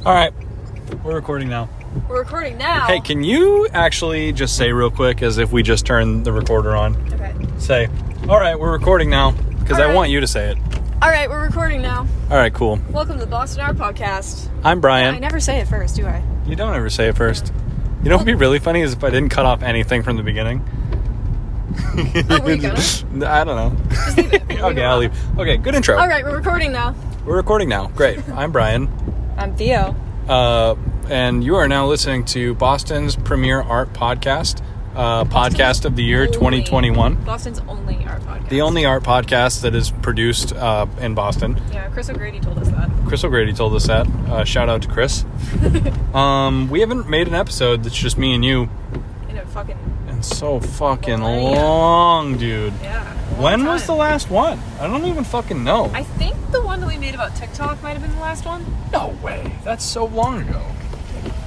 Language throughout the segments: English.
All right, we're recording now. We're recording now? Hey, can you actually just say real quick, as if we just turned the recorder on? Okay. Say, all right, we're recording now, because I want you to say it. All right, we're recording now. All right, cool. Welcome to the Boston Art Podcast. I'm Brian. I never say it first, do I? You don't ever say it first. You know what would be really funny is if I didn't cut off anything from the beginning. Oh, were you gonna? I don't know. Just leave it. Okay, I'll leave. Okay, good intro. All right, we're recording now. We're recording now. Great. I'm Brian. I'm Theo. And you are now listening to Boston's premier art podcast, podcast of the year 2021. Boston's only art podcast. The only art podcast that is produced in Boston. Yeah, Chris O'Grady told us that. Chris O'Grady told us that. Shout out to Chris. We haven't made an episode that's just me and you. And so fucking long, dude. Yeah. When was the last one? I don't even fucking know. I think the one that we made about TikTok might have been the last one. No way. That's so long ago.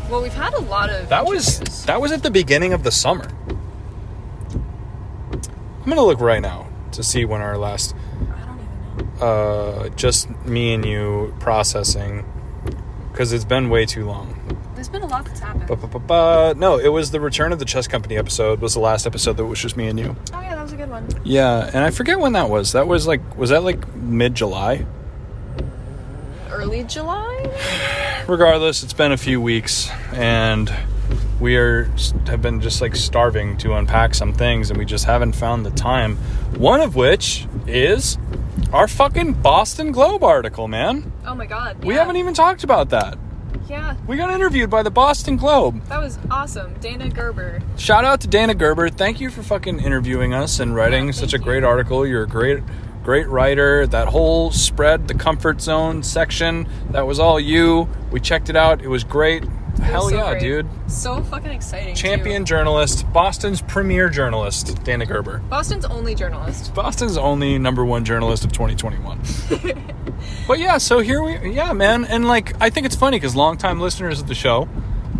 Well, we've had a lot of That was at the beginning of the summer. I'm gonna look right now to see when our last I don't even know. just me and you processing, because it's been way too long. There's been a lot that's happened. No, it was the Return of the Chess Company episode was the last episode that was just me and you. Oh yeah, that was a good one. Yeah, and I forget when that was. Was that like mid-July? Early July? Regardless, it's been a few weeks, and we have been just like starving to unpack some things, and we just haven't found the time. One of which is our fucking Boston Globe article, man. Oh my god. Yeah. We haven't even talked about that. Yeah. We got interviewed by the Boston Globe. That was awesome. Dana Gerber. Shout out to Dana Gerber. Thank you for fucking interviewing us and writing such a great article. You're a great writer. That whole spread, the comfort zone section, that was all you. We checked it out. It was great. Hell yeah, great. dude. So fucking exciting. Champion journalist, Boston's premier journalist, Dana Gerber. Boston's only journalist. Boston's only number one journalist of 2021. But yeah, so man. And like, I think it's funny because longtime listeners of the show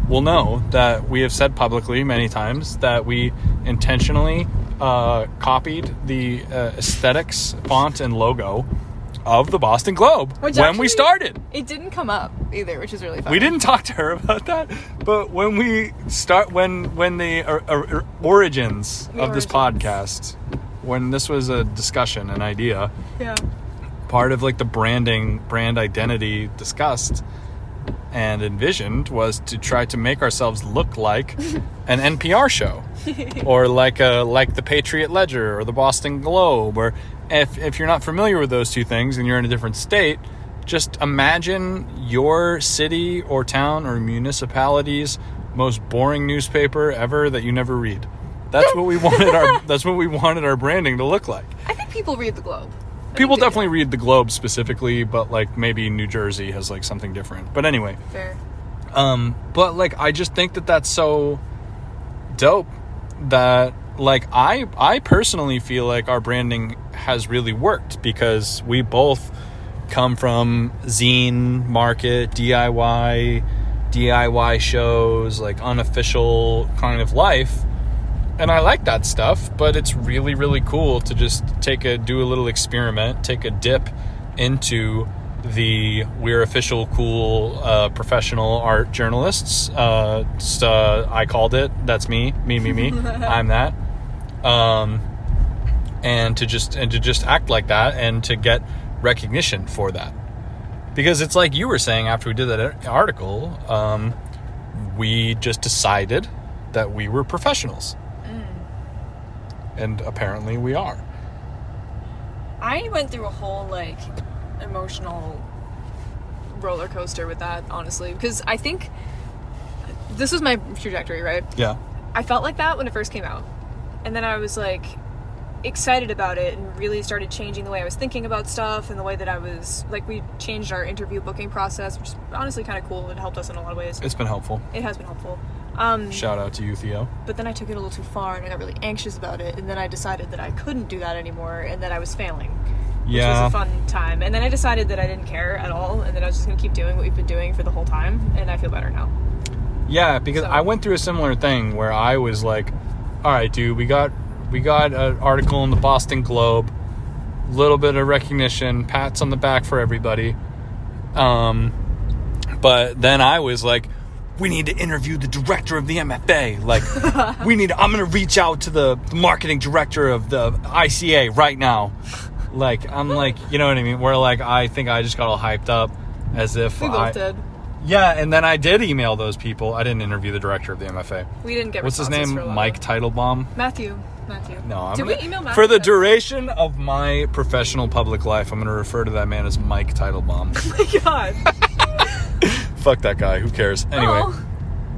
will know that we have said publicly many times that we intentionally copied the aesthetics, font, and logo of the Boston Globe when we started. It didn't come up either, which is really funny. We didn't talk to her about that, but when we start, when the origins of this podcast, when this was a discussion, an idea, part of like the brand identity discussed and envisioned was to try to make ourselves look like an NPR show, or like the Patriot Ledger or the Boston Globe, or if you're not familiar with those two things and you're in a different state, just imagine your city or town or municipality's most boring newspaper ever that you never read. That's what we wanted our branding to look like. I think people read the Globe. People definitely read the Globe specifically, but like maybe New Jersey has like something different. But anyway. Fair. But like I just think that that's so dope that like I personally feel like our branding has really worked, because we both come from zine market, DIY shows, like unofficial kind of life. And I like that stuff, but it's really, really cool to just do a little experiment, take a dip into we're official, cool, professional art journalists. I called it. That's me. I'm that. And to just act like that and to get recognition for that. Because it's like you were saying after we did that article, we just decided that we were professionals. And apparently we are. I went through a whole, like, emotional roller coaster with that, honestly. Because I think this was my trajectory, right? Yeah. I felt like that when it first came out. And then I was, like, excited about it and really started changing the way I was thinking about stuff and the way that I was, like, we changed our interview booking process, which is honestly kind of cool. It helped us in a lot of ways. It's been helpful. It has been helpful. Shout out to you, Theo. But then I took it a little too far and I got really anxious about it, and then I decided that I couldn't do that anymore and that I was failing. Which was a fun time. And then I decided that I didn't care at all and that I was just going to keep doing what we've been doing for the whole time, and I feel better now. Yeah, because I went through a similar thing where I was like, all right, dude, we got an article in the Boston Globe, little bit of recognition, pats on the back for everybody. But But then I was like, we need to interview the director of the MFA. Like, I'm going to reach out to the marketing director of the ICA right now. Like, I'm like, you know what I mean? Where, like, I think I just got all hyped up as if we both did. Yeah, and then I did email those people. I didn't interview the director of the MFA. We didn't get What's his name? Mike Teitelbaum? Matthew. No, did we email Matthew? For the duration of my professional public life, I'm going to refer to that man as Mike Teitelbaum. Oh my god. Fuck that guy. Who cares? Anyway. Oh.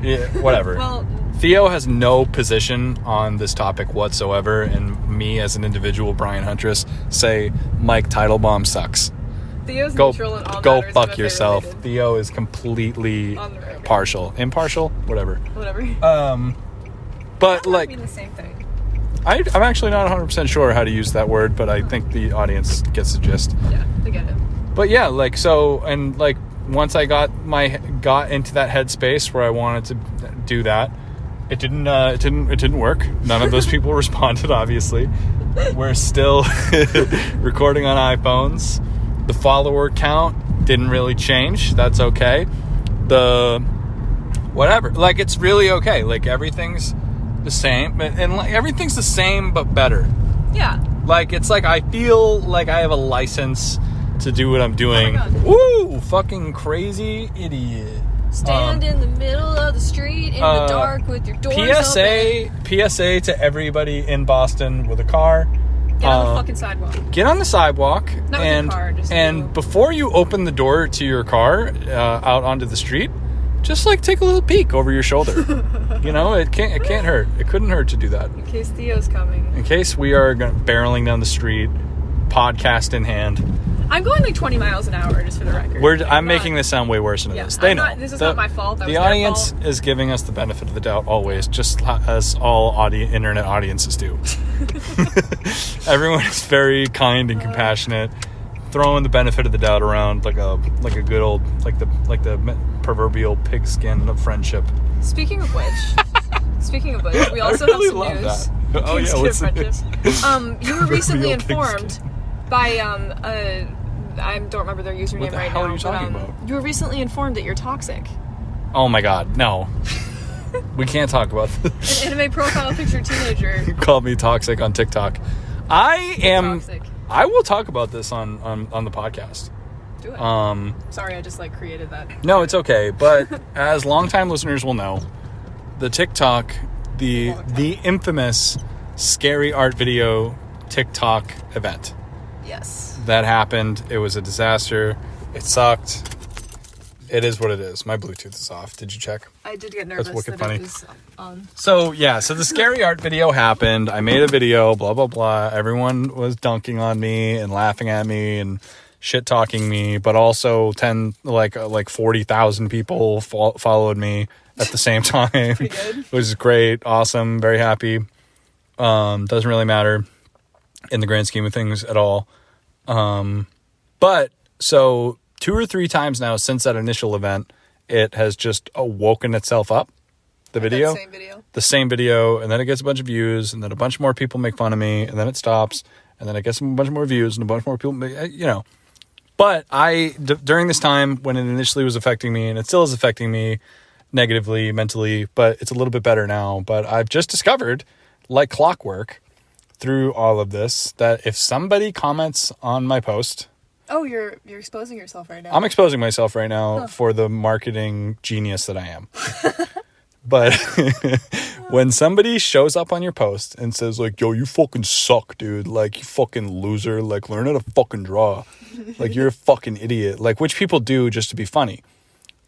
Yeah, whatever. Well, Theo has no position on this topic whatsoever, and me as an individual, Brian Huntress, say Mike Teitelbaum sucks. Theo's neutral in all go matters fuck MFA yourself. related. Theo is completely impartial, whatever. Whatever. But like, mean the same thing. I'm actually not 100% sure how to use that word, but I think the audience gets the gist. Yeah, they get it. But yeah, like, so, and like, once I got into that headspace where I wanted to do that, it didn't work. None of those people responded, obviously. We're still recording on iPhones. The follower count didn't really change. That's okay. Whatever. Like, it's really okay. Like, everything's the same. And like, everything's the same, but better. Yeah. Like, it's like I feel like I have a license to do what I'm doing. Oh Woo! Fucking crazy idiot. Stand in the middle of the street in the dark with your doors open. PSA to everybody in Boston with a car. Get on the fucking sidewalk. Get on the sidewalk. Not with your car, just before you open the door to your car out onto the street, just like take a little peek over your shoulder. You know, it can't hurt. It couldn't hurt to do that. In case Theo's coming. In case we are barreling down the street, podcast in hand. I'm going like 20 miles an hour, just for the record. I'm making this sound way worse than it is. They know. This is not my fault. The audience is giving us the benefit of the doubt always, just as all internet audiences do. Everyone is very kind and compassionate, throwing the benefit of the doubt around like a good old like the proverbial pigskin of friendship. Speaking of which, we also have some news. That. Oh yeah, what's the you were recently informed by I don't remember their username right now. What the hell are you talking about? You were recently informed that you're toxic. Oh my god, no. We can't talk about this. An anime profile picture teenager. You called me toxic on TikTok. Toxic. I will talk about this on the podcast. Do it. Sorry, I just created that. No, it's okay. But as longtime listeners will know, the TikTok, the infamous scary art video TikTok event. Yes. That happened. It was a disaster. It sucked. It is what it is. My Bluetooth is off. Did you check? I did get nervous. That's wicked funny. It was on. So the scary art video happened. I made a video, blah, blah, blah. Everyone was dunking on me and laughing at me and shit talking me, but also 40,000 people followed me at the same time. Pretty good. It was great. Awesome. Very happy. Doesn't really matter in the grand scheme of things at all. But so 2 or 3 times now since that initial event, it has just woken itself up. The video, the same video, and then it gets a bunch of views, and then a bunch more people make fun of me, and then it stops, and then it gets a bunch more views, and a bunch more people, But during this time when it initially was affecting me, and it still is affecting me negatively, mentally, but it's a little bit better now. But I've just discovered, like clockwork, through all of this, that if somebody comments on my post... Oh, you're exposing yourself right now. I'm exposing myself right now for the marketing genius that I am. But when somebody shows up on your post and says yo, you fucking suck, dude. You fucking loser. Learn how to fucking draw. You're a fucking idiot. Which people do just to be funny.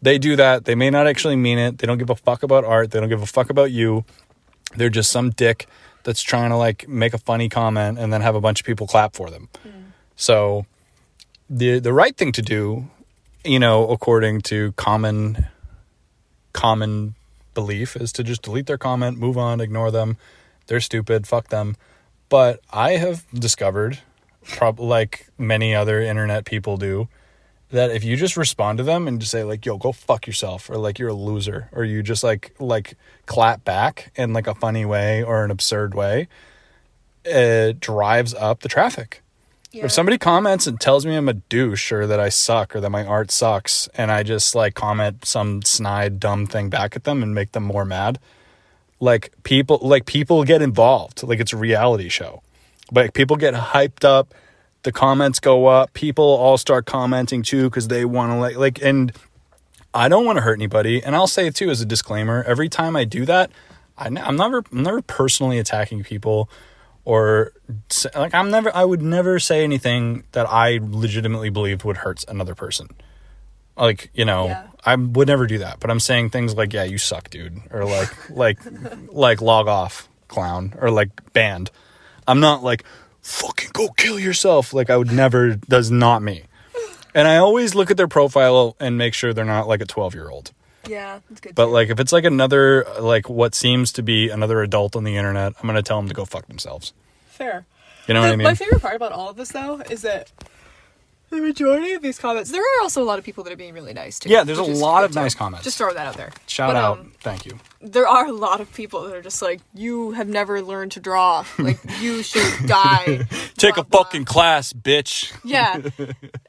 They do that. They may not actually mean it. They don't give a fuck about art. They don't give a fuck about you. They're just some dick that's trying to make a funny comment and then have a bunch of people clap for them. So the right thing to do, according to common belief, is to just delete their comment, move on, ignore them. They're stupid, fuck them. But I have discovered, probably like many other internet people do, that if you just respond to them and just say yo, go fuck yourself, or you're a loser, or you just like clap back in a funny way or an absurd way, it drives up the traffic. Yeah. If somebody comments and tells me I'm a douche or that I suck or that my art sucks, and I just like comment some snide dumb thing back at them and make them more mad, like people get involved. Like it's a reality show. Like people get hyped up, the comments go up, people all start commenting too because they want to like and I don't want to hurt anybody. And I'll say it too as a disclaimer, every time I do that, I'm never personally attacking people. Or like I would never say anything that I legitimately believed would hurt another person. Like, you know, yeah. I would never do that. But I'm saying things like, yeah, you suck, dude. Or like log off, clown. Or like banned. I'm not like, fucking go kill yourself. Like I would never, that's not me. And I always look at their profile and make sure they're not like a 12-year-old. Yeah, that's good. But too. Like if it's like another, like what seems to be another adult on the internet, I'm going to tell them to go fuck themselves. Fair. You know what I mean? My favorite part about all of this though is that the majority of these comments, there are also a lot of people that are being really nice too. Yeah, there's a lot of nice comments. Just throw that out there. Shout out. Thank you. There are a lot of people that are just like, you have never learned to draw. Like, you should die. Take a fucking class, bitch. Yeah.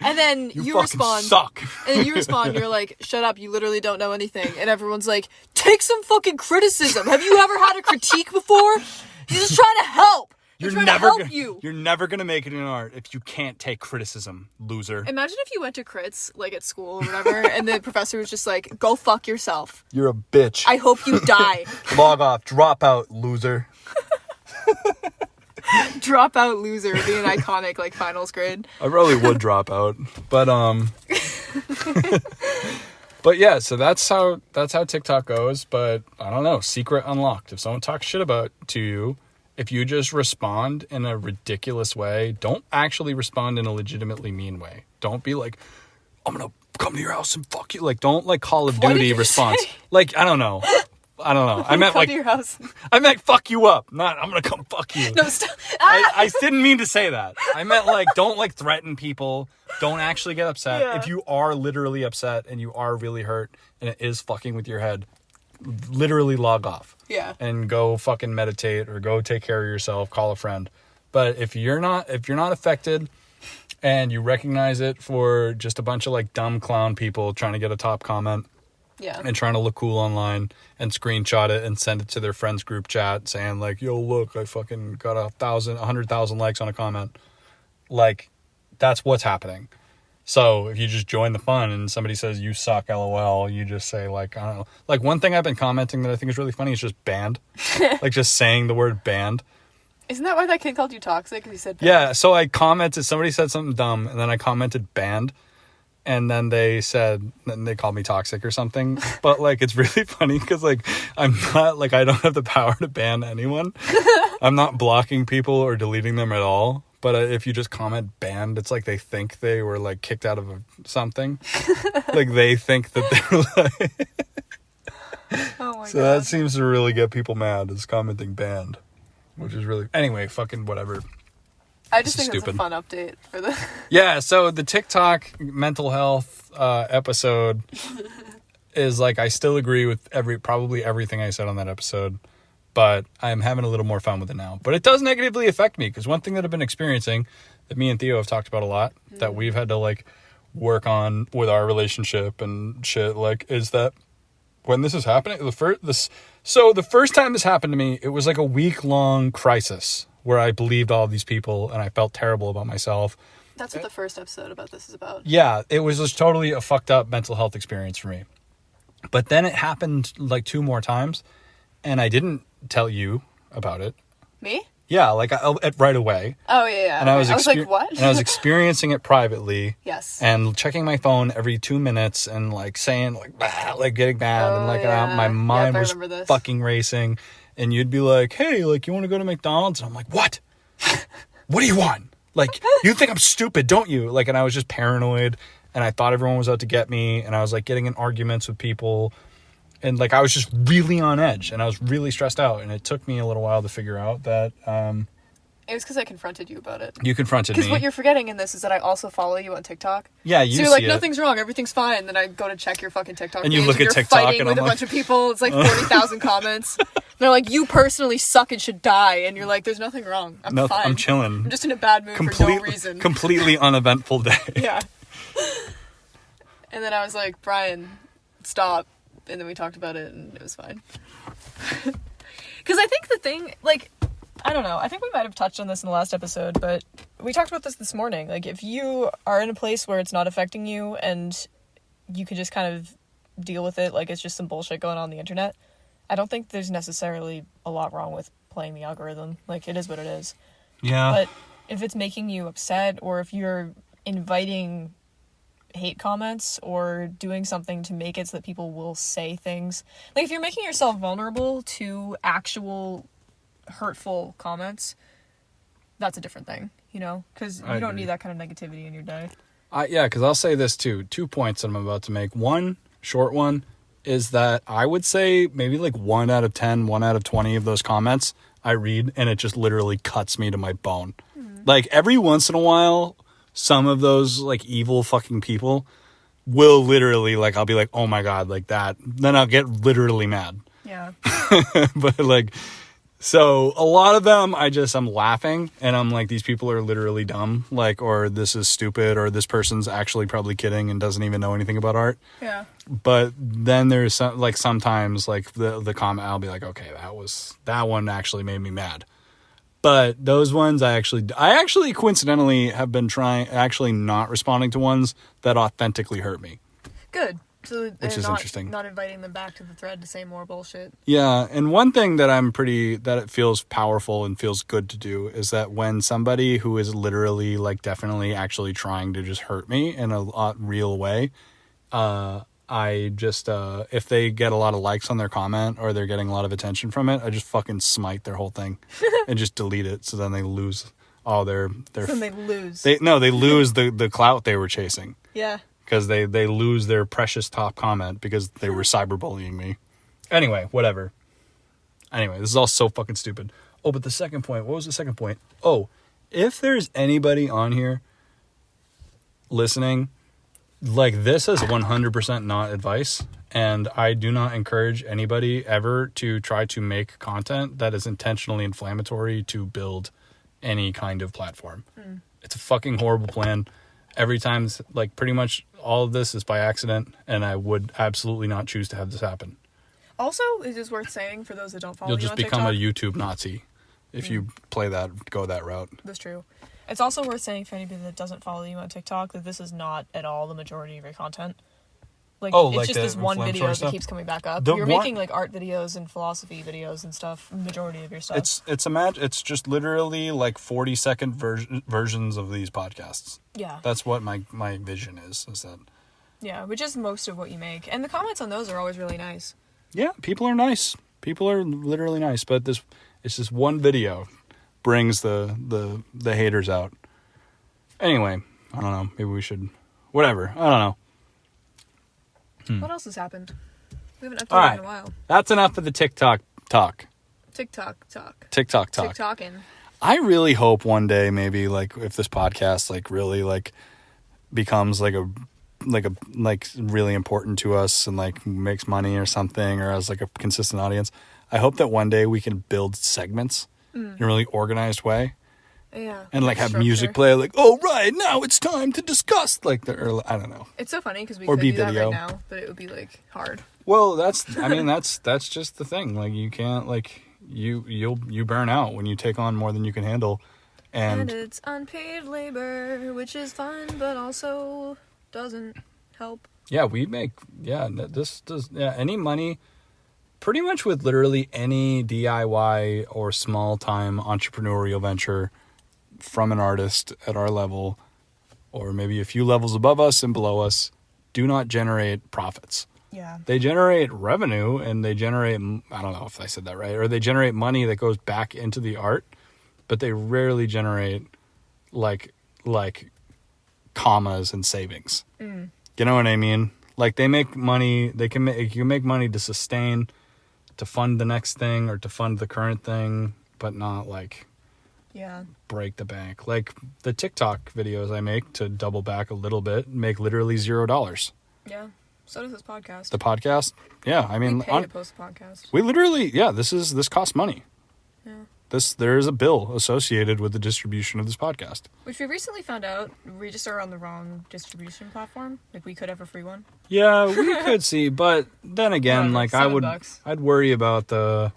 And then you respond. Suck. And then you respond, you're like, shut up, you literally don't know anything. And everyone's like, take some fucking criticism. Have you ever had a critique before? He's just trying to help. You're never gonna make it in art if you can't take criticism, loser. Imagine if you went to crits, like at school or whatever, and the professor was just like, go fuck yourself. You're a bitch. I hope you die. Log off. Drop out, loser. Drop out, loser would be an iconic, like, finals grade. I really would drop out. But, but yeah, so that's how TikTok goes. But I don't know, secret unlocked. If someone talks shit to you, if you just respond in a ridiculous way, don't actually respond in a legitimately mean way. Don't be like, I'm gonna come to your house and fuck you. Like, don't like Call of Duty response. Like, I don't know. I meant like, to your house. I meant fuck you up. Not I'm gonna come fuck you. No, stop. I didn't mean to say that. I meant like, don't like threaten people. Don't actually get upset. Yeah. If you are literally upset and you are really hurt and it is fucking with your head, literally log off. Yeah. And go fucking meditate or go take care of yourself, call a friend. But if you're not affected and you recognize it for just a bunch of like dumb clown people trying to get a top comment, yeah, and trying to look cool online and screenshot it and send it to their friends group chat saying like, yo, look, I fucking got 100,000 likes on a comment. Like, that's what's happening. So if you just join the fun and somebody says you suck, LOL, you just say like, I don't know. Like one thing I've been commenting that I think is really funny is just banned. Like just saying the word banned. Isn't that why that kid called you toxic? Because he said banned? Yeah, so I commented, somebody said something dumb and then I commented banned. And then they called me toxic or something. But like, it's really funny because like, I'm not like, I don't have the power to ban anyone. I'm not blocking people or deleting them at all. But if you just comment banned, it's like they think they were like kicked out of something. Like they think that they're like. Oh my so God. That seems to really get people mad, is commenting banned. Which is really. Anyway, fucking whatever. I just think it's a fun update for the. Yeah, so the TikTok mental health episode is like, I still agree with probably everything I said on that episode. But I'm having a little more fun with it now. But it does negatively affect me, because one thing that I've been experiencing, that me and Theo have talked about a lot, that we've had to like work on with our relationship and shit, like, is that when this is happening, the first time this happened to me, it was like a week-long crisis where I believed all of these people and I felt terrible about myself. That's what the first episode about this is about. Yeah, it was just totally a fucked up mental health experience for me. But then it happened like 2 more times, and I didn't tell you about it. Me? Yeah, like right away. Oh yeah. And I was like, what? And I was experiencing it privately. Yes. And checking my phone every 2 minutes and like saying like, bah, like getting mad, and like my mind was fucking racing. And you'd be like, hey, like, you want to go to McDonald's? And I'm like, what? What do you want? Like, you think I'm stupid, don't you? Like, and I was just paranoid, and I thought everyone was out to get me, and I was like getting in arguments with people. And like, I was just really on edge, and I was really stressed out. And it took me a little while to figure out that, it was because I confronted you about it. You confronted me. Because what you're forgetting in this is that I also follow you on TikTok. Yeah, you see So you're like, nothing's wrong, everything's fine. And then I go to check your fucking TikTok and you page, look and at you're TikTok fighting and with I'm a bunch of people. It's like 40,000 comments. They're like, you personally suck and should die. And you're like, there's nothing wrong. I'm fine. I'm chilling. I'm just in a bad mood for no reason. Completely uneventful day. Yeah. And then I was like, Brian, stop. And then we talked about it and it was fine. Because I think the thing, like, I don't know. I think we might have touched on this in the last episode, but we talked about this morning. Like, if you are in a place where it's not affecting you and you can just kind of deal with it like it's just some bullshit going on the internet, I don't think there's necessarily a lot wrong with playing the algorithm. Like, it is what it is. Yeah. But if it's making you upset, or if you're inviting hate comments or doing something to make it so that people will say things, like if you're making yourself vulnerable to actual hurtful comments, that's a different thing, you know, because you don't need that kind of negativity in your day. Yeah, because I'll say this too. 2 points that I'm about to make. One, short one, is that I would say maybe like 1 out of 10, 1 out of 20 of those comments I read, and it just literally cuts me to my bone. Like, every once in a while, some of those like evil fucking people will literally, like, I'll be like, oh my God, like that. Then I'll get literally mad. Yeah. But like, so a lot of them, I'm laughing and I'm like, these people are literally dumb, like, or this is stupid, or this person's actually probably kidding and doesn't even know anything about art. Yeah. But then there's some, like, sometimes like the comment, I'll be like, okay, that one actually made me mad. But those ones, I actually coincidentally have been actually not responding to ones that authentically hurt me. Good. So which is interesting. Not inviting them back to the thread to say more bullshit. Yeah, and one thing that that it feels powerful and feels good to do is that when somebody who is literally, like, definitely actually trying to just hurt me in a real way, I just, if they get a lot of likes on their comment or they're getting a lot of attention from it, I just fucking smite their whole thing and just delete it. So then they lose all their So then they lose. They lose the clout they were chasing. Yeah. Because they lose their precious top comment because they were cyberbullying me. Anyway, whatever. Anyway, this is all so fucking stupid. Oh, but the second point, what was the second point? Oh, if there's anybody on here listening, like, this is 100% not advice, and I do not encourage anybody ever to try to make content that is intentionally inflammatory to build any kind of platform. It's a fucking horrible plan. Every time, like, pretty much all of this is by accident, and I would absolutely not choose to have this happen. Also, it is worth saying, for those that don't follow You'll you just on become TikTok, a YouTube Nazi if you go that route. That's true. It's also worth saying for anybody that doesn't follow you on TikTok that this is not at all the majority of your content. Like, it's like just this one video that stuff? keeps coming back up. The You're one- making, like, art videos and philosophy videos and stuff, majority of your stuff. It's just literally like 40-second versions of these podcasts. Yeah. That's what my vision is that. Yeah, which is most of what you make. And the comments on those are always really nice. Yeah, people are nice. People are literally nice, but it's just one video brings the haters out. Anyway, I don't know. Maybe we should, whatever. I don't know. What else has happened? We haven't updated All right. in a while. That's enough of the TikTok talk. TikTok talk. TikToking. I really hope one day, maybe, like, if this podcast, like, really, like, becomes like really important to us and, like, makes money or something, or has, like, a consistent audience, I hope that one day we can build segments in a really organized way. Yeah. And, like, have structure. music play, like, oh, right, now it's time to discuss, like, or I don't know. It's so funny because we Or could be do that video. right now, but it would be, like, hard. Well, that's just the thing. Like, you can't, like, you burn out when you take on more than you can handle. And it's unpaid labor, which is fun, but also doesn't help. yeah, any money, pretty much with literally any DIY or small time entrepreneurial venture from an artist at our level, or maybe a few levels above us and below us, do not generate profits. Yeah. They generate revenue, and they generate, I don't know if I said that right, or they generate money that goes back into the art, but they rarely generate like commas and savings. You know what I mean? Like, they make money, you can make money to sustain, to fund the next thing or to fund the current thing, but not, like, break the bank. Like, the TikTok videos I make to double back a little bit make literally $0. Yeah. So does this podcast. The podcast? Yeah, I mean... We pay to post the podcast. We literally... Yeah, this costs money. Yeah. There is a bill associated with the distribution of this podcast. Which we recently found out, we just are on the wrong distribution platform. Like, we could have a free one. Yeah, we could see, but then again, like, I'd worry about the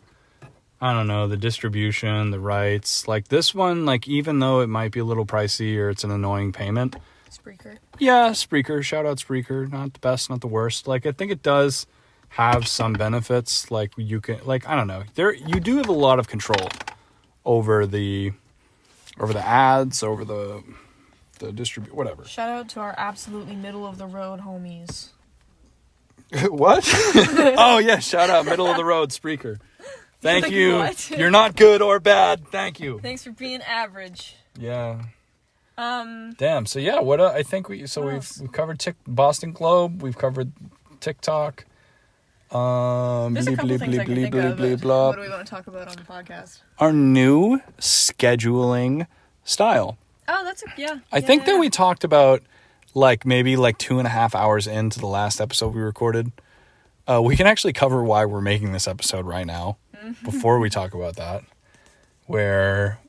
distribution, the rights. Like, this one, like, even though it might be a little pricey or it's an annoying payment... Spreaker. Yeah, Spreaker. Shout out Spreaker. Not the best, not the worst. Like, I think it does have some benefits. Like, you can, like, I don't know. You do have a lot of control over the ads, over the whatever. Shout out to our absolutely middle of the road homies. What? Oh yeah, shout out middle of the road Spreaker. Thank you. What? You're not good or bad. Thank you. Thanks for being average. Yeah. Damn. So yeah, I think we've covered Boston Globe. We've covered TikTok. There's a couple things I can think of. What do we want to talk about on the podcast? Our new scheduling style. Oh, I think that we talked about maybe 2.5 hours into the last episode we recorded. We can actually cover why we're making this episode right now before we talk about that. Where,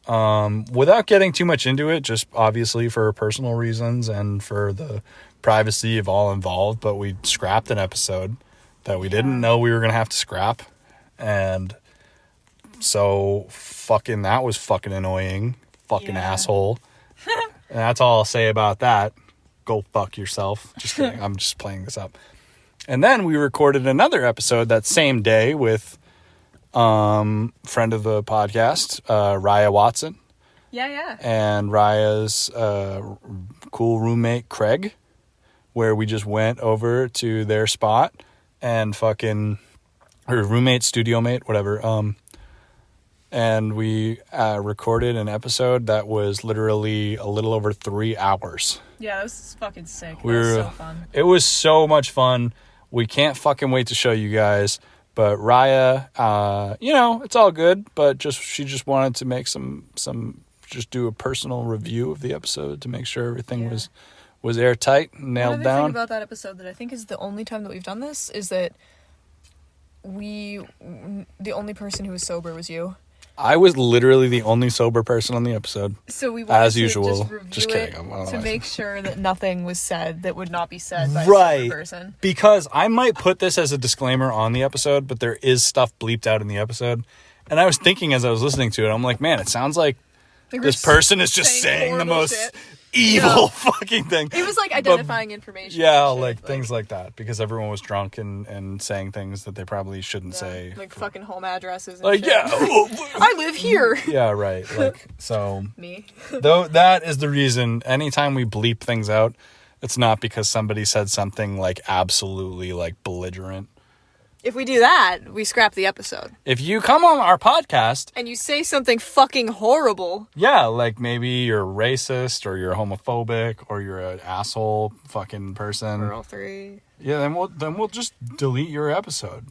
without getting too much into it, just obviously for personal reasons and for the privacy of all involved, but we scrapped an episode that we didn't know we were going to have to scrap. And so that was fucking annoying. Fucking asshole. And that's all I'll say about that. Go fuck yourself. Just kidding. I'm just playing this up. And then we recorded another episode that same day with friend of the podcast, Raya Watson. Yeah. And Raya's cool roommate, Craig, where we just went over to their spot and fucking her roommate, studio mate, whatever. And we recorded an episode that was literally a little over 3 hours. Yeah, it was fucking sick. It was so fun. It was so much fun. We can't fucking wait to show you guys. But Raya, it's all good. But she just wanted to make just do a personal review of the episode to make sure everything was airtight, nailed down. One thing about that episode that I think is the only time that we've done this is that the only person who was sober was you. I was literally the only sober person on the episode. So we wanted as to usual. Just kidding. To make sure that nothing was said that would not be said by a sober person. Because I might put this as a disclaimer on the episode, but there is stuff bleeped out in the episode. And I was thinking as I was listening to it, I'm like, man, it sounds like this person is just saying the most evil fucking thing. It was like identifying information. Yeah, things like that. Because everyone was drunk and saying things that they probably shouldn't say. Like fucking home addresses and shit. Yeah. I live here. Yeah, right. So. Me. Though that is the reason anytime we bleep things out, it's not because somebody said something absolutely belligerent. If we do that, we scrap the episode. If you come on our podcast... and you say something fucking horrible... yeah, maybe you're racist, or you're homophobic, or you're an asshole fucking person. Or all three. Yeah, then we'll just delete your episode.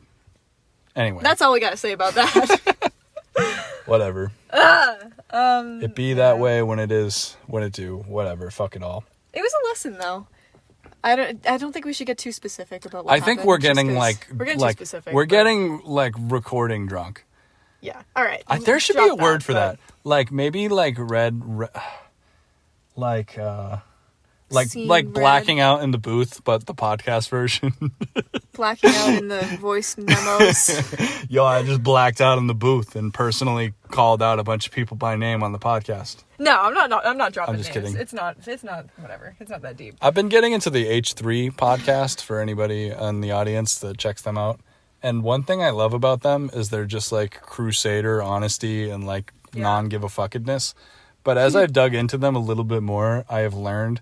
Anyway. That's all we gotta say about that. Whatever. It be that way when it do. Whatever. Fuck it all. It was a lesson, though. I don't think we should get too specific about what happened. I think we're getting too specific. We're getting recording drunk. Yeah. All right. There should be a word for that. Maybe blacking out in the booth, but the podcast version. Blacking out in the voice memos. Yo, I just blacked out in the booth and personally called out a bunch of people by name on the podcast. No, I'm not dropping I'm just names. kidding. It's not whatever. It's not that deep. I've been getting into the H3 podcast for anybody in the audience that checks them out. And one thing I love about them is they're just crusader honesty and non-give-a-fuckedness. But as I've dug into them a little bit more, I have learned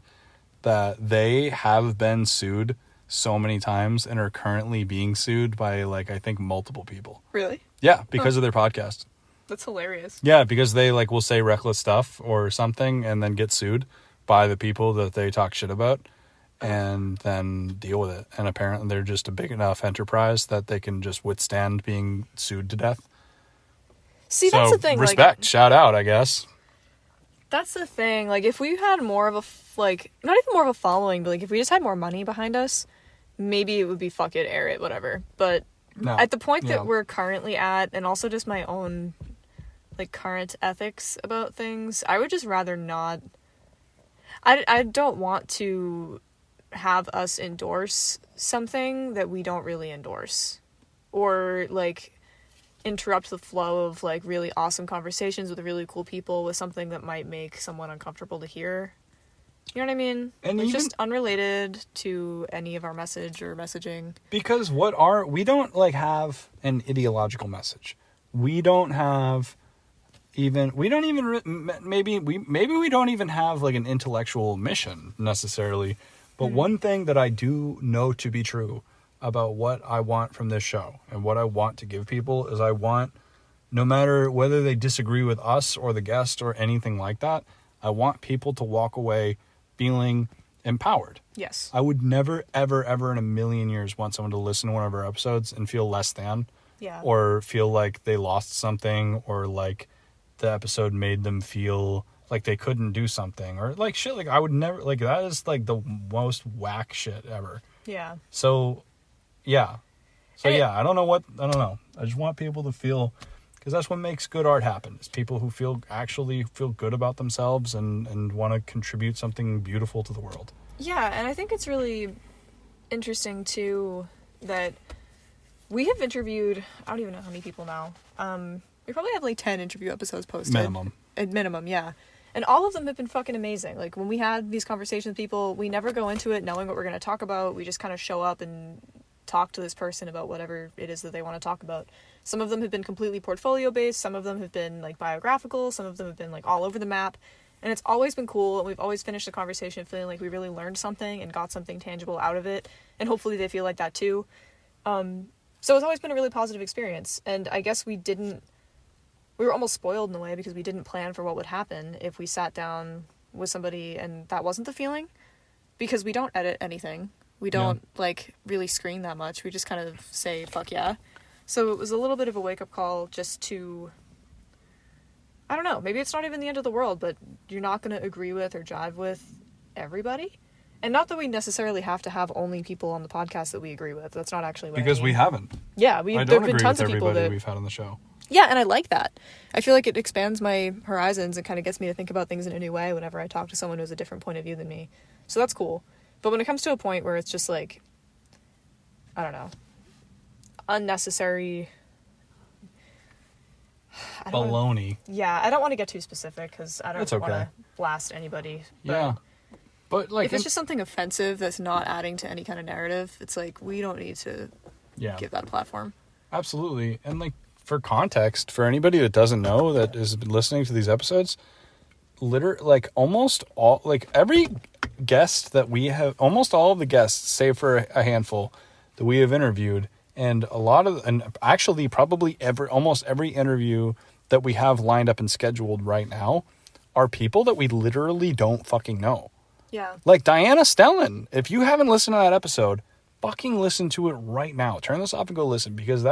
that they have been sued so many times and are currently being sued by I think multiple people. Really? Yeah, because of their podcast. That's hilarious. Yeah, because they will say reckless stuff or something and then get sued by the people that they talk shit about and then deal with it. And apparently they're just a big enough enterprise that they can just withstand being sued to death. See, that's the thing. Respect, shout out, I guess. That's the thing. If we had more of a not even more of a following, but if we just had more money behind us, maybe it would be fuck it, air it, whatever. But at the point that we're currently at, and also just my own, like, current ethics about things, I would just rather not... I don't want to have us endorse something that we don't really endorse. Or, like, interrupt the flow of, like, really awesome conversations with really cool people with something that might make someone uncomfortable to hear. You know what I mean? And it's just unrelated to any of our message or messaging. Because we don't, like, have an ideological message. We don't even have, maybe we don't even have, like, an intellectual mission, necessarily. But one thing that I do know to be true about what I want from this show and what I want to give people is I want, no matter whether they disagree with us or the guest or anything like that, I want people to walk away feeling empowered. Yes. I would never, ever, ever in a million years want someone to listen to one of our episodes and feel less than. Yeah. Or feel like they lost something, or like the episode made them feel like they couldn't do something, or like shit. Like, I would never, like, that is like the most whack shit ever. Yeah. So, yeah. I don't know. I just want people to feel, because that's what makes good art happen. It's people who actually feel good about themselves and want to contribute something beautiful to the world. Yeah, and I think it's really interesting too that we have interviewed, I don't even know how many people now. We probably have like 10 interview episodes posted. Minimum. At minimum, yeah. And all of them have been fucking amazing. Like, when we had these conversations with people, we never go into it knowing what we're going to talk about. We just kind of show up and talk to this person about whatever it is that they want to talk about. Some of them have been completely portfolio based. Some of them have been like biographical. Some of them have been like all over the map. And it's always been cool. And we've always finished the conversation feeling like we really learned something and got something tangible out of it. And hopefully they feel like that too. So it's always been a really positive experience. And I guess we were almost spoiled in a way because we didn't plan for what would happen if we sat down with somebody and that wasn't the feeling. Because we don't edit anything. We don't, like, really screen that much. We just kind of say, fuck yeah. So it was a little bit of a wake-up call just to... I don't know. Maybe it's not even the end of the world, but you're not going to agree with or jive with everybody. And not that we necessarily have to have only people on the podcast that we agree with. That's not actually what Because I mean. we haven't. Yeah, I don't there have been agree tons with of people everybody that... we've had on the show. Yeah, and I like that. I feel like it expands my horizons and kind of gets me to think about things in a new way whenever I talk to someone who has a different point of view than me. So that's cool. But when it comes to a point where it's just like, I don't know, unnecessary... Baloney. I don't want to get too specific because I don't want okay. to blast anybody. But like, if it's just something offensive that's not adding to any kind of narrative, it's like, we don't need to give that a platform. Absolutely. And like, for context, for anybody that doesn't know, that has been listening to these episodes, like almost all, like every guest that we have, almost all of the guests, save for a handful that we have interviewed, and actually probably almost every interview that we have lined up and scheduled right now are people that we literally don't fucking know. Yeah. Like Diana Stellan. If you haven't listened to that episode, fucking listen to it right now. Turn this off and go listen, because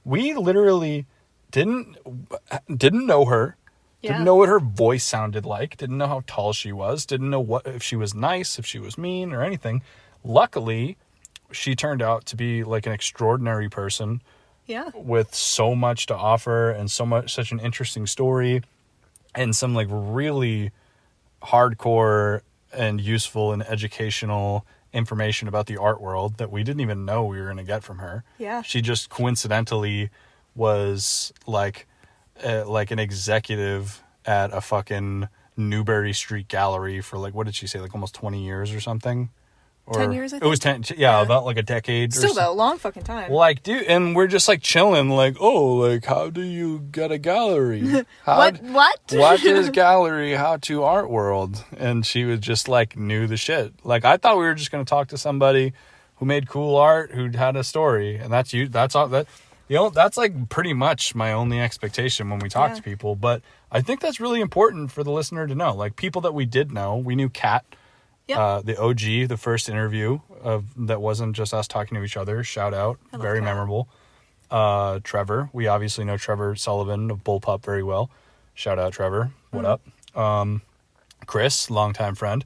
we literally didn't know her. Yeah. Didn't know what her voice sounded like. Didn't know how tall she was. Didn't know if she was nice, if she was mean or anything. Luckily, she turned out to be like an extraordinary person. Yeah. With so much to offer and such an interesting story and some like really hardcore and useful and educational information about the art world that we didn't even know we were going to get from her. Yeah. She just coincidentally was like an executive at a fucking Newbury Street gallery for like, what did she say? Like almost 20 years or something. Or 10 years, I think. It was 10, yeah, about like a decade. Still though, long fucking time. Like, dude, and we're just like chilling, like, oh, like, how do you get a gallery? What? What is gallery? How to art world? And she was just like, knew the shit. Like, I thought we were just going to talk to somebody who made cool art, who had a story. And that's you. That's all that, that's like pretty much my only expectation when we talk to people. But I think that's really important for the listener to know. Like, people that we did know, we knew Kat. Yep. The OG, the first interview that wasn't just us talking to each other. Shout out. Very memorable. Trevor. We obviously know Trevor Sullivan of Bullpup very well. Shout out, Trevor. What up? Chris, longtime friend.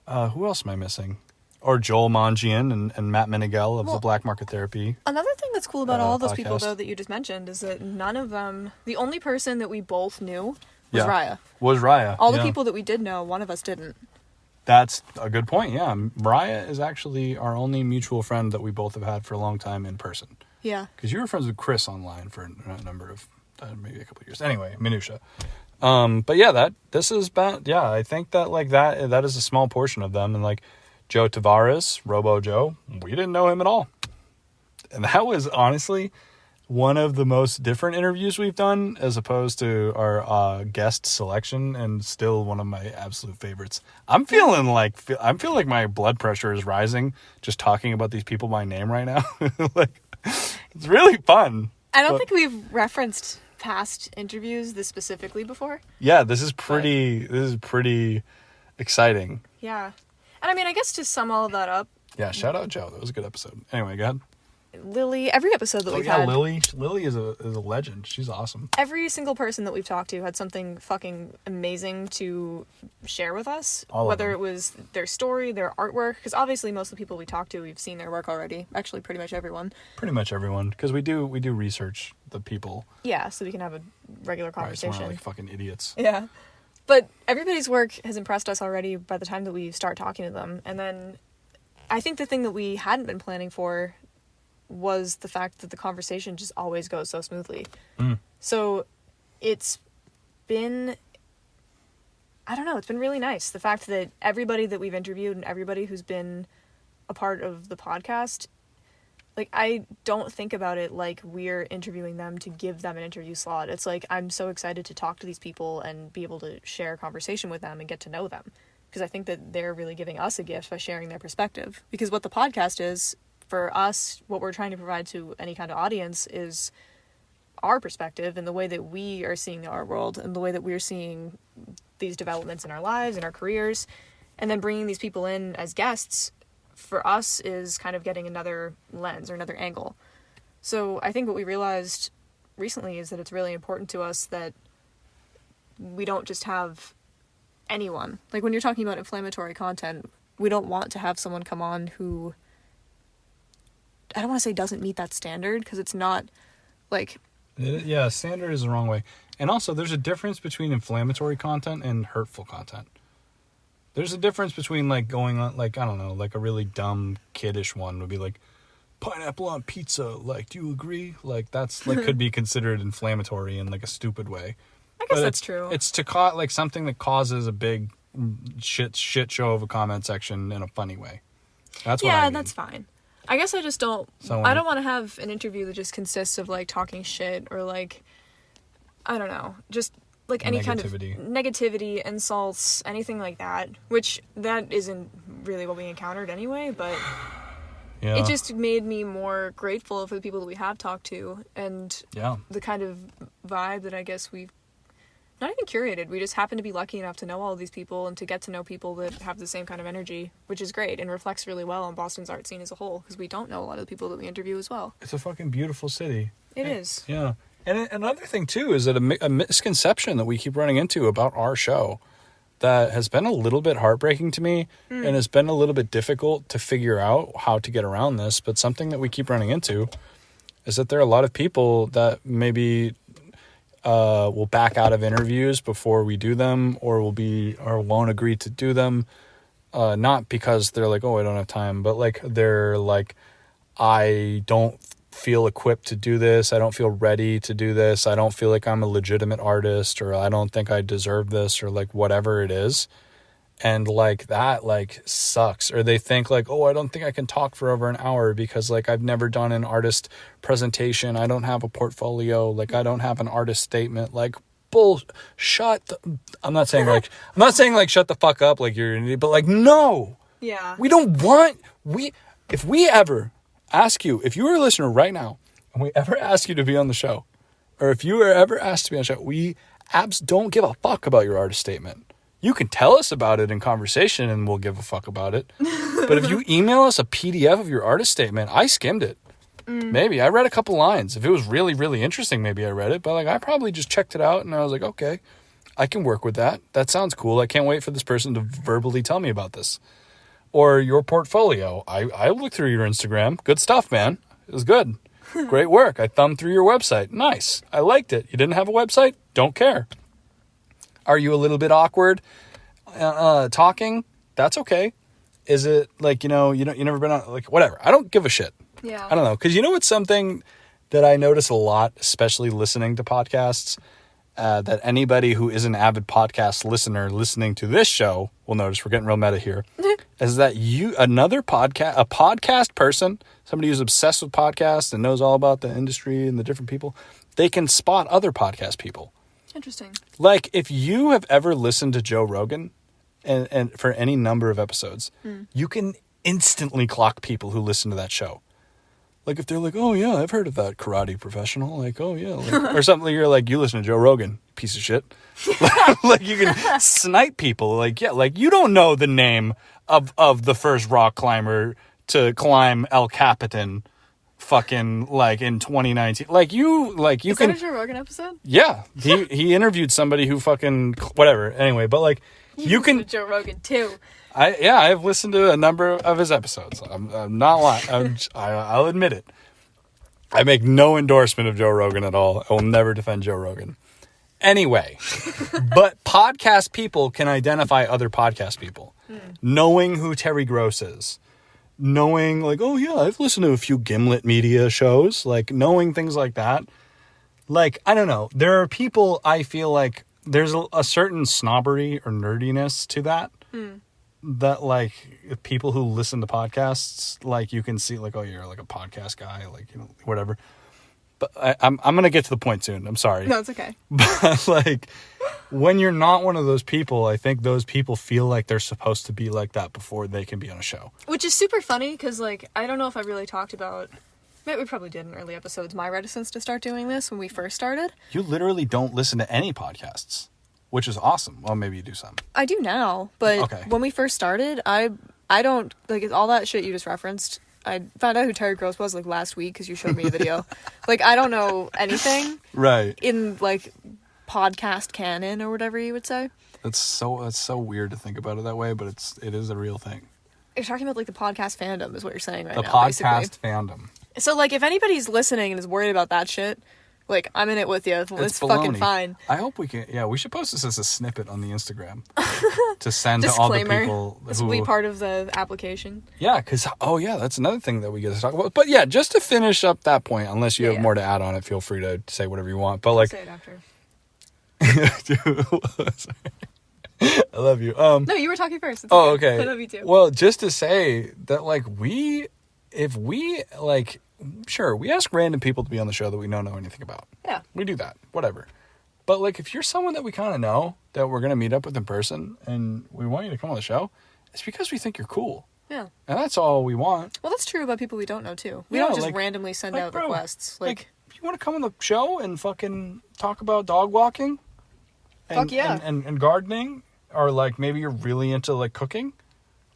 Who else am I missing? Or Joel Mangian and Matt Menigel of the Black Market Therapy. Another thing that's cool about all those people, though, that you just mentioned is that none of them, the only person that we both knew was Raya. Was Raya. All the people that we did know, one of us didn't. That's a good point, yeah. Raya is actually our only mutual friend that we both have had for a long time in person. Yeah. Because you were friends with Chris online for a number of, maybe a couple of years. Anyway, minutia. But yeah, this has been, yeah, I think that like that is a small portion of them. And like Joe Tavares, Robo Joe, we didn't know him at all. And that was honestly one of the most different interviews we've done as opposed to our guest selection, and still one of my absolute favorites. I feel like my blood pressure is rising just talking about these people by name right now. Like, it's really fun. I don't think we've referenced past interviews this specifically before. Yeah, this is pretty exciting. Yeah. And I mean, I guess to sum all of that up. Yeah, shout out Joe. That was a good episode. Anyway, go ahead. Lily, every episode that we've had. Lily is a legend. She's awesome. Every single person that we've talked to had something fucking amazing to share with us. Whether it was their story, their artwork, because obviously most of the people we talked to, we've seen their work already. Actually, pretty much everyone. Because we do research the people. Yeah, so we can have a regular conversation. Right, so we're not like fucking idiots. Yeah. But everybody's work has impressed us already by the time that we start talking to them. And then I think the thing that we hadn't been planning for was the fact that the conversation just always goes so smoothly. So it's been, I don't know, it's been really nice. The fact that everybody that we've interviewed and everybody who's been a part of the podcast, like, I don't think about it like we're interviewing them to give them an interview slot. It's like, I'm so excited to talk to these people and be able to share a conversation with them and get to know them. Because I think that they're really giving us a gift by sharing their perspective. Because what the podcast is, for us, what we're trying to provide to any kind of audience is our perspective and the way that we are seeing the art world and the way that we're seeing these developments in our lives and our careers. And then bringing these people in as guests, for us, is kind of getting another lens or another angle. So I think what we realized recently is that it's really important to us that we don't just have anyone. Like, when you're talking about inflammatory content, we don't want to have someone come on who, I don't want to say doesn't meet that standard, because it's not, like... Yeah, standard is the wrong way. And also, there's a difference between inflammatory content and hurtful content. There's a difference between, like, going on, like, I don't know, like a really dumb, kiddish one would be like, pineapple on pizza, like, do you agree? Like, that's, like, could be considered inflammatory in, like, a stupid way. I guess that's true. It's to like, something that causes a big shit show of a comment section in a funny way. That's what I mean. Yeah, that's fine. I guess I just don't... I don't want to have an interview that just consists of, like, talking shit or, like, I don't know, just... like any kind of negativity, insults, anything like that, which that isn't really what we encountered anyway, but it just made me more grateful for the people that we have talked to, and the kind of vibe that I guess we've not even curated. We just happen to be lucky enough to know all of these people and to get to know people that have the same kind of energy, which is great and reflects really well on Boston's art scene as a whole, because we don't know a lot of the people that we interview as well. It's a fucking beautiful city. It is. Yeah. And another thing, too, is that a misconception that we keep running into about our show that has been a little bit heartbreaking to me and has been a little bit difficult to figure out how to get around this, but something that we keep running into is that there are a lot of people that maybe will back out of interviews before we do them, or won't agree to do them, not because they're like, oh, I don't have time, but like they're like, I don't feel equipped to do this, I don't feel ready to do this, I don't feel like I'm a legitimate artist, or I don't think I deserve this, or like whatever it is. And like that like sucks. Or they think like, oh, I don't think I can talk for over an hour because like I've never done an artist presentation, I don't have a portfolio, like I don't have an artist statement. Like I'm not saying like shut the fuck up like you're an idiot, but like no. Yeah. If we ever ask you, if you are a listener right now and we ever ask you to be on the show, or if you are ever asked to be on the show, we don't give a fuck about your artist statement. You can tell us about it in conversation and we'll give a fuck about it. But if you email us a PDF of your artist statement, I skimmed it. Maybe I read a couple lines. If it was really, really interesting, maybe I read it. But like I probably just checked it out and I was like, okay, I can work with that. That sounds cool. I can't wait for this person to verbally tell me about this. or your portfolio. I looked through your Instagram. Good stuff, man. It was good. Great work. I thumbed through your website. Nice. I liked it. You didn't have a website? Don't care. Are you a little bit awkward talking? That's okay. Is it like, you never been on, like, whatever. I don't give a shit. Yeah. I don't know. Because it's something that I notice a lot, especially listening to podcasts, that anybody who is an avid podcast listener listening to this show will notice, we're getting real meta here, is that a podcast person, somebody who's obsessed with podcasts and knows all about the industry and the different people, they can spot other podcast people. Interesting. Like, if you have ever listened to Joe Rogan and for any number of episodes, you can instantly clock people who listen to that show. Like, if they're like, oh, yeah, I've heard of that karate professional. Like, oh, yeah. Like, or something, you're like, you listen to Joe Rogan, piece of shit. Like, you can snipe people. Like, yeah, like, you don't know the name of the first rock climber to climb El Capitan fucking, like, in 2019. Like, you Is can... that a Joe Rogan episode? Yeah. He interviewed somebody who fucking... Whatever. Anyway, but, like, you can... Joe Rogan, too. I've listened to a number of his episodes. I'm not lying. I'll admit it. I make no endorsement of Joe Rogan at all. I will never defend Joe Rogan. Anyway, but podcast people can identify other podcast people. Knowing who Terry Gross is. Knowing, like, oh yeah, I've listened to a few Gimlet Media shows. Like, knowing things like that. Like, I don't know. There are people, I feel like, there's a certain snobbery or nerdiness to that. That, like, people who listen to podcasts, like, you can see, like, oh, you're like a podcast guy, like, whatever. But I'm gonna get to the point soon. I'm sorry. No, it's okay. But, like, when you're not one of those people, I think those people feel like they're supposed to be like that before they can be on a show. Which is super funny, because, like, I don't know if I really talked about... We probably did in early episodes, my reticence to start doing this when we first started. You literally don't listen to any podcasts. Which is awesome. Well, maybe you do some. I do now, but when we first started, I don't, like, all that shit you just referenced, I found out who Terry Gross was, like, last week, because you showed me a video. Like, I don't know anything. Right. In, like, podcast canon, or whatever you would say. It's so weird to think about it that way, but it is a real thing. You're talking about, like, the podcast fandom, is what you're saying right now, The podcast basically. fandom. So, like, if anybody's listening and is worried about that shit... Like, I'm in it with you. It's fucking fine. I hope we can... Yeah, we should post this as a snippet on the Instagram. To send to all the people This will be part of the application. Yeah, because... Oh, yeah, that's another thing that we get to talk about. But, yeah, just to finish up that point, unless you have more to add on it, feel free to say whatever you want. But, like... I'll say it after. I love you. No, you were talking first. It's okay. I love you, too. Well, just to say that, like, if we, like... Sure, we ask random people to be on the show that we don't know anything about. Yeah. We do that. Whatever. But, like, if you're someone that we kind of know, that we're going to meet up with in person, and we want you to come on the show, it's because we think you're cool. Yeah. And that's all we want. Well, that's true about people we don't know, too. We don't just randomly send out requests. Like, you want to come on the show and fucking talk about dog walking? And, fuck yeah. And gardening? Or, like, maybe you're really into, like, cooking?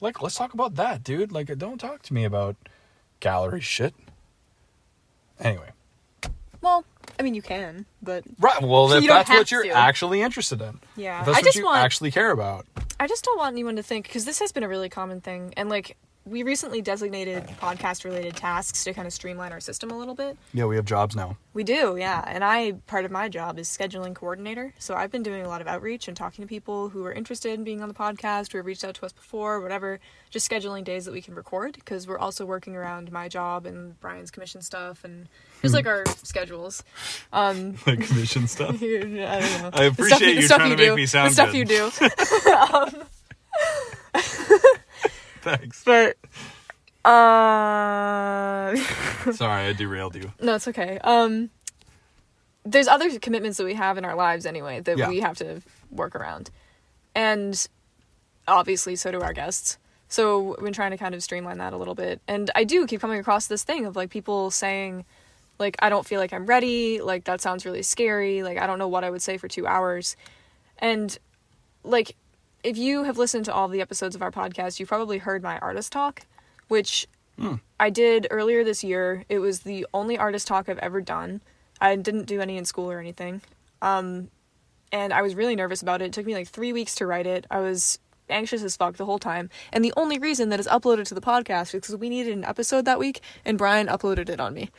Like, let's talk about that, dude. Like, don't talk to me about gallery shit. Anyway. Well, I mean, you can, but... Right, well, if that's what you're actually interested in. Yeah. If that's what you actually care about. I just don't want anyone to think... Because this has been a really common thing. And, like, we recently designated podcast-related tasks to kind of streamline our system a little bit. Yeah, we have jobs now. We do, yeah. And part of my job is scheduling coordinator. So I've been doing a lot of outreach and talking to people who are interested in being on the podcast, who have reached out to us before, whatever. Just scheduling days that we can record, because we're also working around my job and Brian's commission stuff and just, like, our schedules. Like commission stuff? I don't know. I appreciate you trying to make me sound good. The stuff you do. Thanks. But, Sorry, I derailed you. No, it's okay. There's other commitments that we have in our lives anyway that we have to work around. And obviously, so do our guests. So we've been trying to kind of streamline that a little bit. And I do keep coming across this thing of, like, people saying, like, I don't feel like I'm ready. Like, that sounds really scary. Like, I don't know what I would say for 2 hours. And, like... If you have listened to all the episodes of our podcast, you've probably heard my artist talk, which I did earlier this year. It was the only artist talk I've ever done. I didn't do any in school or anything. And I was really nervous about it. It took me like 3 weeks to write it. I was anxious as fuck the whole time. And the only reason that it's uploaded to the podcast is because we needed an episode that week, and Brian uploaded it on me.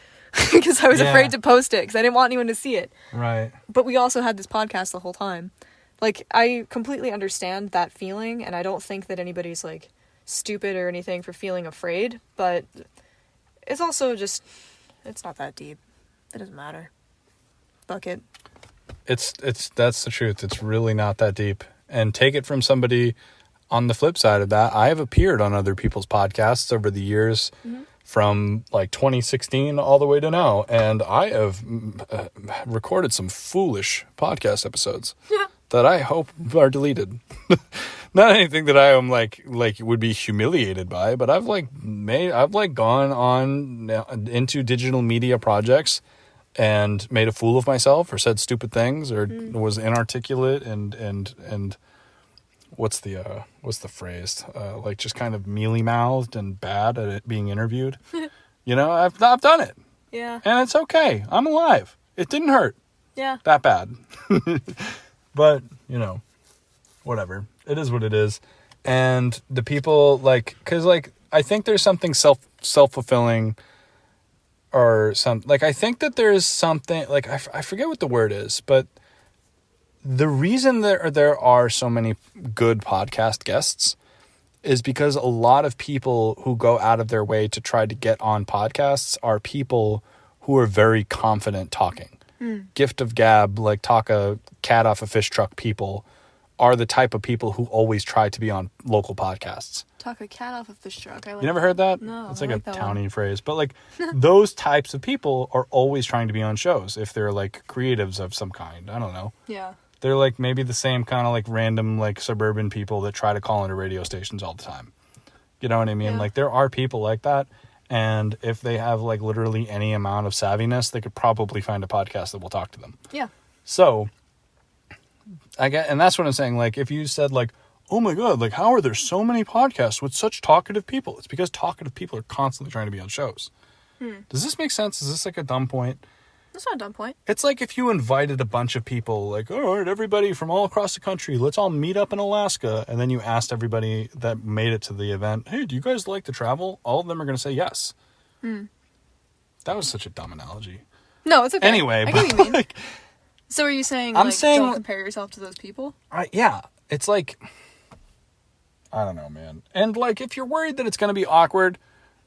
Because I was afraid to post it, because I didn't want anyone to see it. Right. But we also had this podcast the whole time. Like, I completely understand that feeling, and I don't think that anybody's, like, stupid or anything for feeling afraid, but it's also just, it's not that deep. It doesn't matter. Fuck it. That's the truth. It's really not that deep. And take it from somebody on the flip side of that. I have appeared on other people's podcasts over the years, from like 2016 all the way to now, and I have recorded some foolish podcast episodes that I hope are deleted. Not anything that I am like would be humiliated by, but I've gone on into digital media projects and made a fool of myself, or said stupid things, or was inarticulate and what's the phrase? Like, just kind of mealy-mouthed and bad at it being interviewed. You know, I've done it. Yeah. And it's okay. I'm alive. It didn't hurt. Yeah. That bad. But, you know, whatever. It is what it is. And the people, like, because, like, I think there's something self-fulfilling, or I think that there's something, like, I forget what the word is, but the reason there are so many good podcast guests is because a lot of people who go out of their way to try to get on podcasts are people who are very confident talking. Gift of gab, like, talk a cat off a fish truck people are the type of people who always try to be on local podcasts. Talk a cat off a fish truck. You never heard that? No. It's like a townie phrase. But, like, those types of people are always trying to be on shows if they're, like, creatives of some kind. I don't know. Yeah. They're, like, maybe the same kind of, like, random, like, suburban people that try to call into radio stations all the time. You know what I mean? Yeah. Like, there are people like that. And if they have, like, literally any amount of savviness, they could probably find a podcast that will talk to them. Yeah. So, and that's what I'm saying. Like, if you said, like, oh my God, like, how are there so many podcasts with such talkative people? It's because talkative people are constantly trying to be on shows. Does this make sense? Is this, like, a dumb point? That's not a dumb point. It's like if you invited a bunch of people, like, all right, everybody from all across the country, let's all meet up in Alaska. And then you asked everybody that made it to the event, hey, do you guys like to travel? All of them are going to say yes. That was such a dumb analogy. No, it's okay. Anyway, I get what you mean. like, so are you saying, I'm like, saying, don't compare yourself to those people? Yeah. It's like, I don't know, man. And, like, if you're worried that it's going to be awkward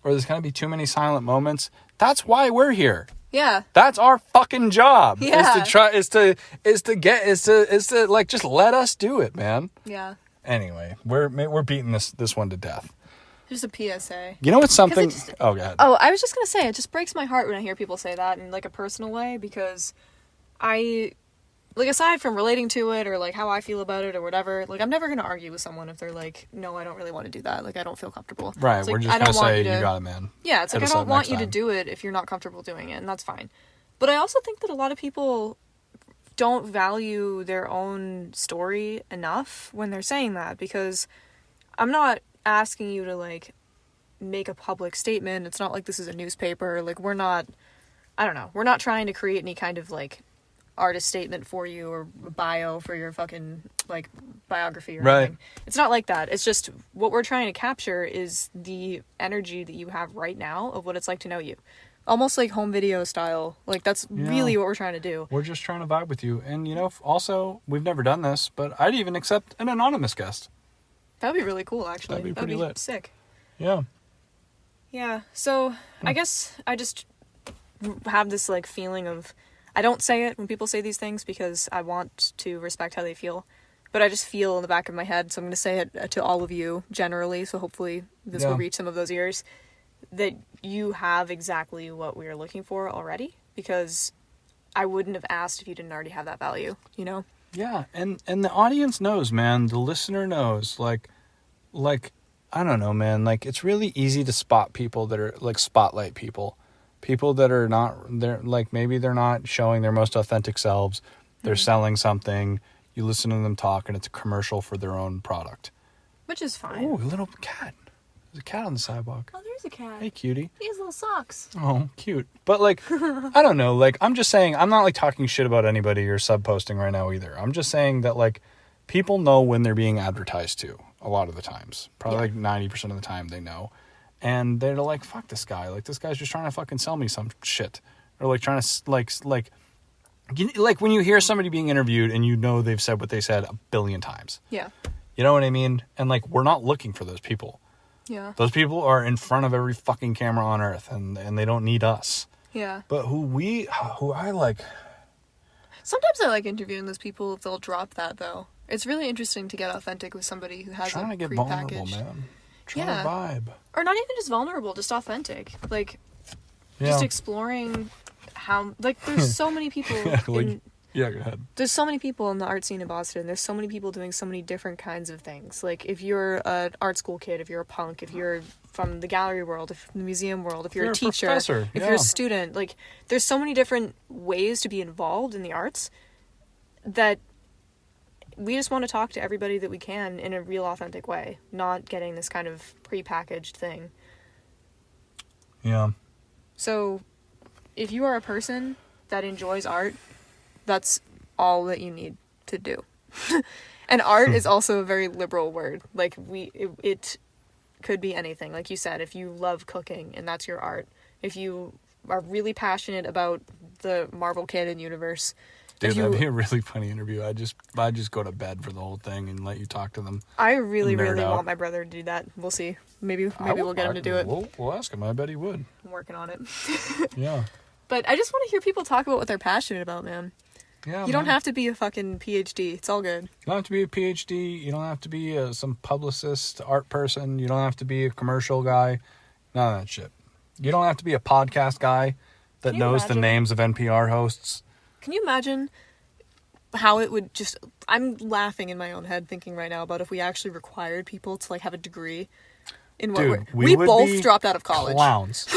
or there's going to be too many silent moments, that's why we're here. Yeah. That's our fucking job. Yeah. Is to like, just let us do it, man. Yeah. Anyway, we're beating this one to death. Just a PSA. You know what's something? Oh, go ahead. Oh, I was just gonna say, it just breaks my heart when I hear people say that in, like, a personal way, because I, like, aside from relating to it or, like, how I feel about it or whatever, like, I'm never gonna argue with someone if they're like, no, I don't really want to do that. Like, I don't feel comfortable. Right. It's We're like, just gonna say, you got it, man. Yeah, it's like, Hit I us don't up want next you to time. do it if you're not comfortable doing it, and that's fine. But I also think that a lot of people don't value their own story enough when they're saying that, because I'm not asking you to, like, make a public statement. It's not like this is a newspaper. Like, we're not trying to create any kind of, like, artist statement for you or bio for your fucking, like, biography or anything. It's not like that. It's just what we're trying to capture is the energy that you have right now of what it's like to know you. Almost like home video style. Like, that's really what we're trying to do. We're just trying to vibe with you. And, you know, also, we've never done this, but I'd even accept an anonymous guest. That'd be really cool, actually. That'd be pretty lit. Sick. Yeah. Yeah, so I guess I just have this, like, feeling of, I don't say it when people say these things because I want to respect how they feel, but I just feel in the back of my head, so I'm going to say it to all of you generally, so hopefully this will reach some of those ears, that you have exactly what we are looking for already, because I wouldn't have asked if you didn't already have that value, you know? Yeah, and the audience knows, man. The listener knows. Like, I don't know, man. Like, it's really easy to spot people that are, like, spotlight people. People that are not, they're, like, maybe they're not showing their most authentic selves. They're selling something. You listen to them talk, and it's a commercial for their own product. Which is fine. Oh, a little cat. There's a cat on the sidewalk. Oh, there's a cat. Hey, cutie. He has little socks. Oh, cute. But, like, I don't know. Like, I'm just saying, I'm not, like, talking shit about anybody or sub-posting right now either. I'm just saying that, like, people know when they're being advertised to. a lot of the times. Probably like 90% of the time they know. And they're like, fuck this guy. Like, this guy's just trying to fucking sell me some shit. Or like trying to like when you hear somebody being interviewed and you know they've said what they said a billion times. Yeah. You know what I mean? And like, we're not looking for those people. Yeah. Those people are in front of every fucking camera on earth, and they don't need us. Yeah. But who I like... Sometimes I like interviewing those people if they'll drop that, though. It's really interesting to get authentic with somebody who has trying a to get prepackaged... vulnerable, man. Trying to vibe. Or not even just vulnerable, just authentic. Like, just exploring how... Like, there's so many people Yeah, go ahead. There's so many people in the art scene in Boston. There's so many people doing so many different kinds of things. Like, if you're an art school kid, if you're a punk, if you're from the gallery world, if the museum world, if you're a teacher, professor, if you're a student, like, there's so many different ways to be involved in the arts that we just want to talk to everybody that we can in a real authentic way, not getting this kind of prepackaged thing. Yeah. So, if you are a person that enjoys art, that's all that you need to do. And art is also a very liberal word. Like, it could be anything. Like you said, if you love cooking and that's your art, if you are really passionate about the Marvel canon universe. Dude, that'd be a really funny interview. I'd just go to bed for the whole thing and let you talk to them. I really want my brother to do that. We'll see. Maybe we'll get him to do it. We'll ask him. I bet he would. I'm working on it. Yeah. But I just want to hear people talk about what they're passionate about, man. Yeah, you don't have to be a fucking PhD. It's all good. You don't have to be a PhD. You don't have to be some publicist, art person. You don't have to be a commercial guy. None of that shit. You don't have to be a podcast guy that knows the names of NPR hosts. Can you imagine how it would just... I'm laughing in my own head thinking right now about if we actually required people to, like, have a degree in what we both dropped out of college. Clowns.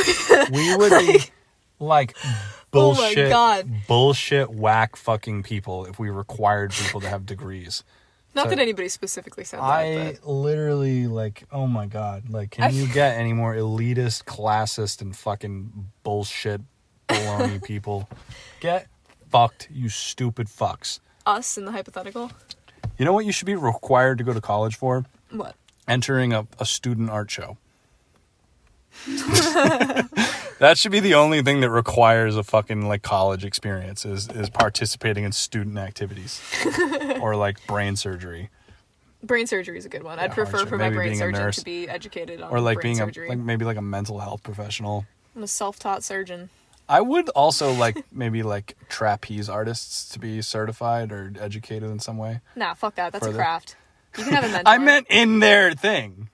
We would be... Like, bullshit, whack fucking people if we required people to have degrees. Not that anybody specifically said that. I literally, like, oh my God. Like, can you get any more elitist, classist, and fucking bullshit baloney people? Get fucked, you stupid fucks. Us in the hypothetical? You know what you should be required to go to college for? What? Entering a student art show. That should be the only thing that requires a fucking like college experience is participating in student activities or like brain surgery. Brain surgery is a good one. I'd prefer for my brain surgeon to be educated on or like brain surgery. Maybe like a mental health professional. I'm a self-taught surgeon. I would also like maybe like trapeze artists to be certified or educated in some way. Nah, fuck that. That's a craft. You can have a mentor. I meant in their thing.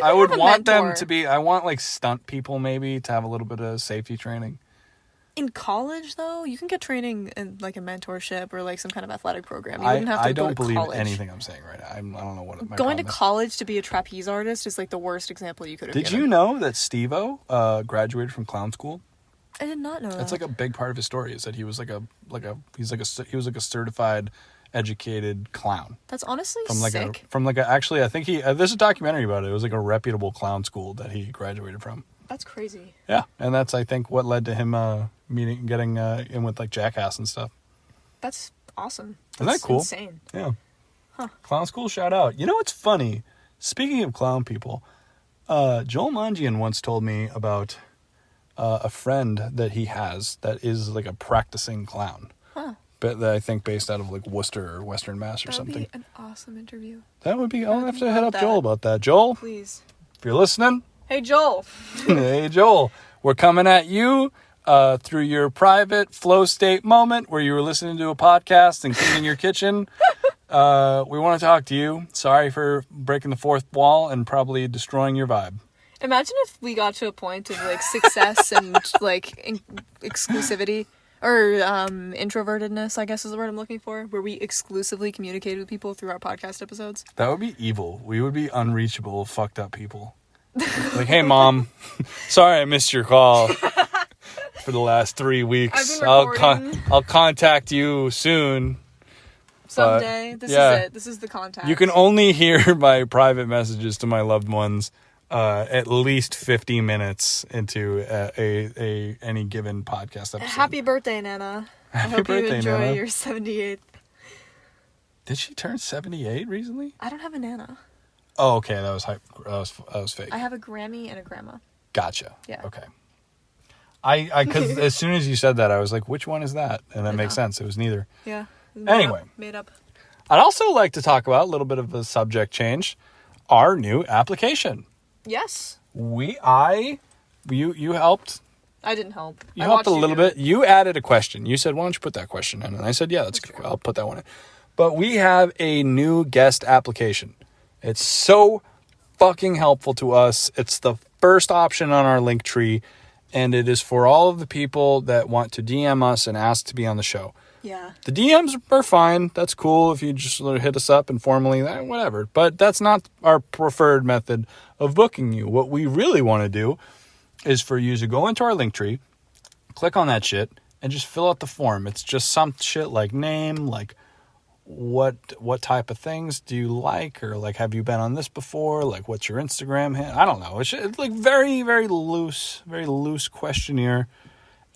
I would want them to be... I want, like, stunt people, maybe, to have a little bit of safety training. In college, though, you can get training in, like, a mentorship or, like, some kind of athletic program. You wouldn't have to go to college. I don't believe anything I'm saying right now. I don't know what my Going to college to be a trapeze artist is, like, the worst example you could have given. Did you know that Steve-O graduated from clown school? I did not know that. That's, like, a big part of his story, is that he was, he was a certified... educated clown. That's honestly sick. Actually, I think there's a documentary about it. It was like a reputable clown school that he graduated from. That's crazy. Yeah, and that's I think what led to him getting in with like Jackass and stuff. That's awesome. Isn't that cool? Insane. Yeah. Huh. Clown school, shout out. You know what's funny? Speaking of clown people, Joel Mangian once told me about a friend that he has that is like a practicing clown. Huh. But I think based out of like Worcester or Western Mass or something. That would be an awesome interview. That would be... I'll have to hit up Joel about that. Joel? Please. If you're listening. Hey, Joel. Hey, Joel. We're coming at you through your private flow state moment where you were listening to a podcast and cleaning your kitchen. We want to talk to you. Sorry for breaking the fourth wall and probably destroying your vibe. Imagine if we got to a point of like success and like exclusivity. Or introvertedness, I guess is the word I'm looking for, where we exclusively communicated with people through our podcast episodes. That would be evil. We would be unreachable, fucked up people. Like, hey, Mom, sorry I missed your call for the last 3 weeks. I'll contact you soon. Someday. This is it. This is the contact. You can only hear my private messages to my loved ones at least 50 minutes into any given podcast episode. Happy birthday, Nana. I hope you enjoy your 78th. Did she turn 78 recently? I don't have a Nana. Oh, okay. That was hype. That was fake. I have a Grammy and a grandma. Gotcha. Yeah. Okay. Because as soon as you said that, I was like, which one is that? And that makes sense. It was neither. Yeah. Anyway. Made up. I'd also like to talk about a little bit of a subject change. Our new application. Yes. You helped. I didn't help. You helped a little bit. You added a question. You said, why don't you put that question in? And I said, yeah, that's good. I'll put that one in. But we have a new guest application. It's so fucking helpful to us. It's the first option on our link tree. And it is for all of the people that want to DM us and ask to be on the show. Yeah. The DMs are fine. That's cool if you just hit us up informally, whatever. But that's not our preferred method of booking you. What we really want to do is for you to go into our link tree, click on that shit, and just fill out the form. It's just some shit like name, like what type of things do you like, or like have you been on this before, like what's your Instagram handle? I don't know. It's like very, very loose questionnaire,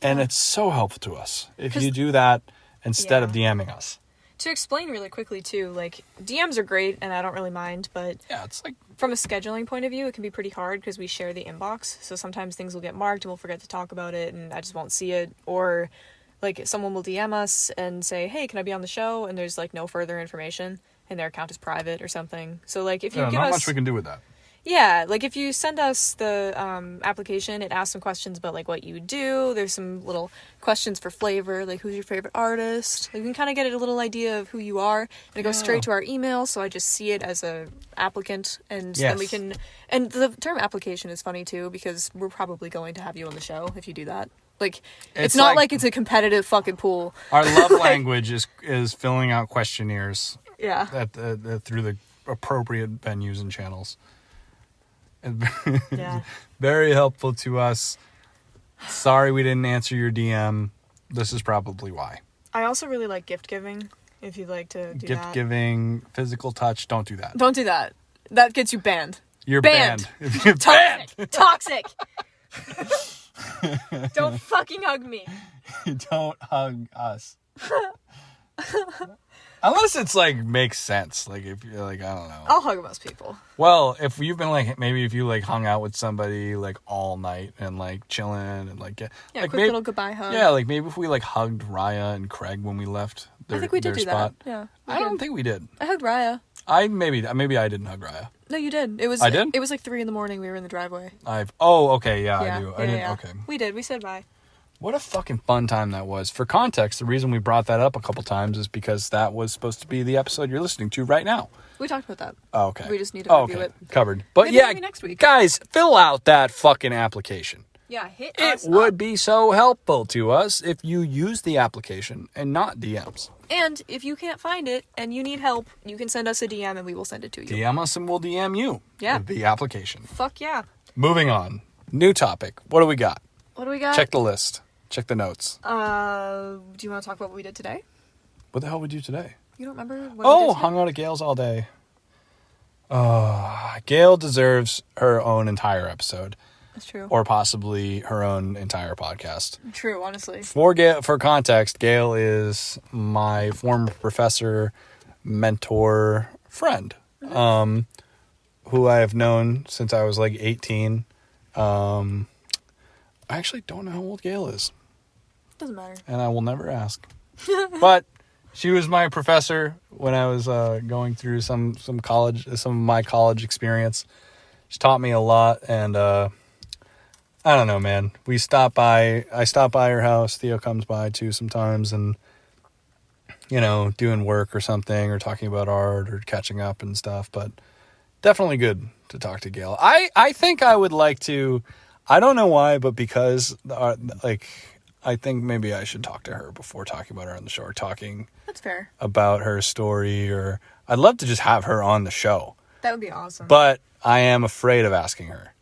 and it's so helpful to us if you do that instead of DMing us. To explain really quickly too, like DMs are great and I don't really mind, but yeah, it's like from a scheduling point of view, it can be pretty hard because we share the inbox. So sometimes things will get marked and we'll forget to talk about it and I just won't see it. Or like someone will DM us and say, hey, can I be on the show? And there's like no further information and their account is private or something. So like if you give not us... much we can do with that. Yeah, like if you send us the application, it asks some questions about like what you do. There's some little questions for flavor, like who's your favorite artist. Like, we can kind of get a little idea of who you are, and it goes straight to our email. So I just see it as a applicant, and then we can. And the term application is funny too because we're probably going to have you on the show if you do that. Like it's not like it's a competitive fucking pool. Our love language is filling out questionnaires. Yeah. Through the appropriate venues and channels. Yeah. Very helpful to us. Sorry we didn't answer your DM. This is probably why. I also really like gift giving. If you'd like to do gift giving, physical touch, don't do that. Don't do that. That gets you banned. You're banned. Toxic. Toxic. Don't fucking hug me. Don't hug us. Unless it's like makes sense. Like if you're like, I don't know. I'll hug most people. Well, if you've been like, maybe if you like hung out with somebody like all night and like chilling and like like quick maybe, little goodbye hug. Yeah, like maybe if we like hugged Raya and Craig when we left I think we did do spot. that. Yeah. I don't think we did. I hugged Raya. Maybe I didn't hug Raya. No, you did. It was I did? It was like 3 a.m. We were in the driveway. Okay, yeah, I do. I didn't. Yeah. Okay. We did. We said bye. What a fucking fun time that was. For context, the reason we brought that up a couple times is because that was supposed to be the episode you're listening to right now. We talked about that. Oh, okay. We just need to review it. Covered. But maybe next week. Guys, fill out that fucking application. Yeah, hit it us would up. be so helpful to us if you use the application and not DMs. And if you can't find it and you need help, you can send us a DM and we will send it to you. DM us and we'll DM you. Yeah. With the application. Fuck yeah. Moving on. New topic. What do we got? Check the list. Check the notes. Do you want to talk about what we did today? What the hell did we do today? You don't remember what we did today? Hung out at Gail's all day. Gail deserves her own entire episode. That's true. Or possibly her own entire podcast. True, honestly. For context, Gail is my former professor, mentor, friend, who I have known since I was like 18. I actually don't know how old Gail is. Doesn't matter. And I will never ask. But she was my professor when I was going through some of my college experience. She taught me a lot, and I don't know, man. I stop by her house. Theo comes by too sometimes, and doing work or something, or talking about art, or catching up and stuff. But definitely good to talk to Gail. I think I would like to. I don't know why, but because I think maybe I should talk to her before talking about her on the show, or talking. That's fair. About her story, or I'd love to just have her on the show. That would be awesome. But I am afraid of asking her.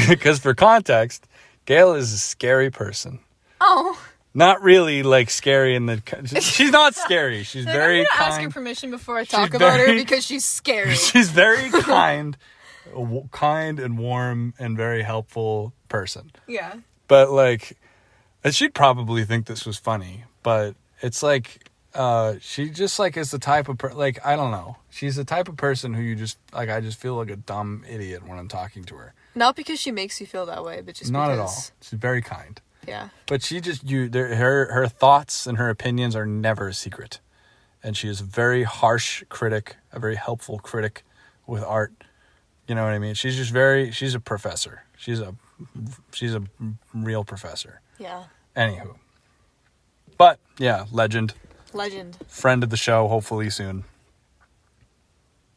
Because for context, Gail is a scary person. Oh. Not really like scary in the... She's not scary. She's very kind. I'm going to ask her permission before I talk about her because she's scary. She's very kind and warm and very helpful person. Yeah. But and she'd probably think this was funny, but it's like She just like is the type of like, I don't know. She's the type of person who you just like. I just feel like a dumb idiot when I'm talking to her. Not because she makes you feel that way, but just not because... at all. She's very kind. Yeah. But she just her thoughts and her opinions are never a secret, and she is a very harsh critic, a very helpful critic with art. You know what I mean? She's just she's a professor. She's a real professor. Yeah. Anywho. But yeah, legend. Friend of the show, hopefully soon.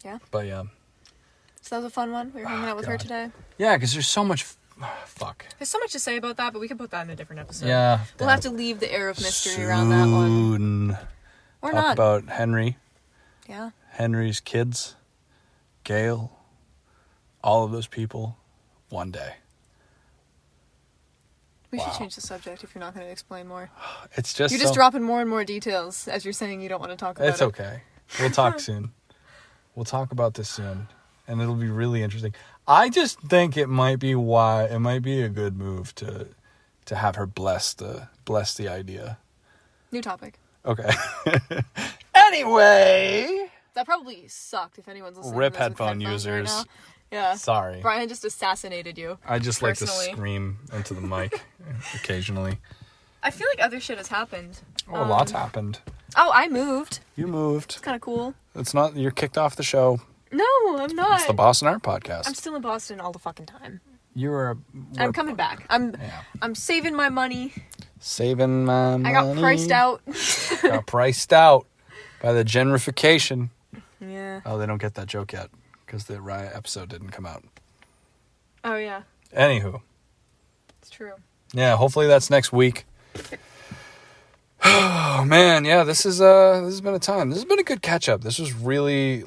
Yeah. But yeah. So that was a fun one. We were hanging out with her today. Yeah, because there's so much... fuck. There's so much to say about that, but we can put that in a different episode. Yeah. We'll have to leave the air of mystery around that one. Or Talk not. about Henry. Yeah. Henry's kids. Gail. All of those people. One day. We should change the subject if you're not going to explain more. It's just You're just dropping more and more details as you're saying you don't want to talk about it. It's okay. We'll talk soon. We'll talk about this soon. And it'll be really interesting. I just think it might be a good move to have her bless the idea. New topic. Okay. Anyway. That probably sucked if anyone's listening Rip to this headphone with users. right now. Yeah. Sorry. Brian just assassinated you. I just personally. like to scream into the mic occasionally. I feel like other shit has happened. Oh, lots happened. Oh, I moved. You moved. It's kind of cool. You're kicked off the show. No, I'm not. It's the Boston Art Podcast. I'm still in Boston all the fucking time. I'm coming back. I'm saving my money. Saving my money. I got priced out. Got priced out by the gentrification. Yeah. Oh, they don't get that joke yet because the Riot episode didn't come out. Oh, yeah. Anywho. It's true. Yeah, hopefully that's next week. Oh, man. Yeah, this has been a time. This has been a good catch-up. This was really,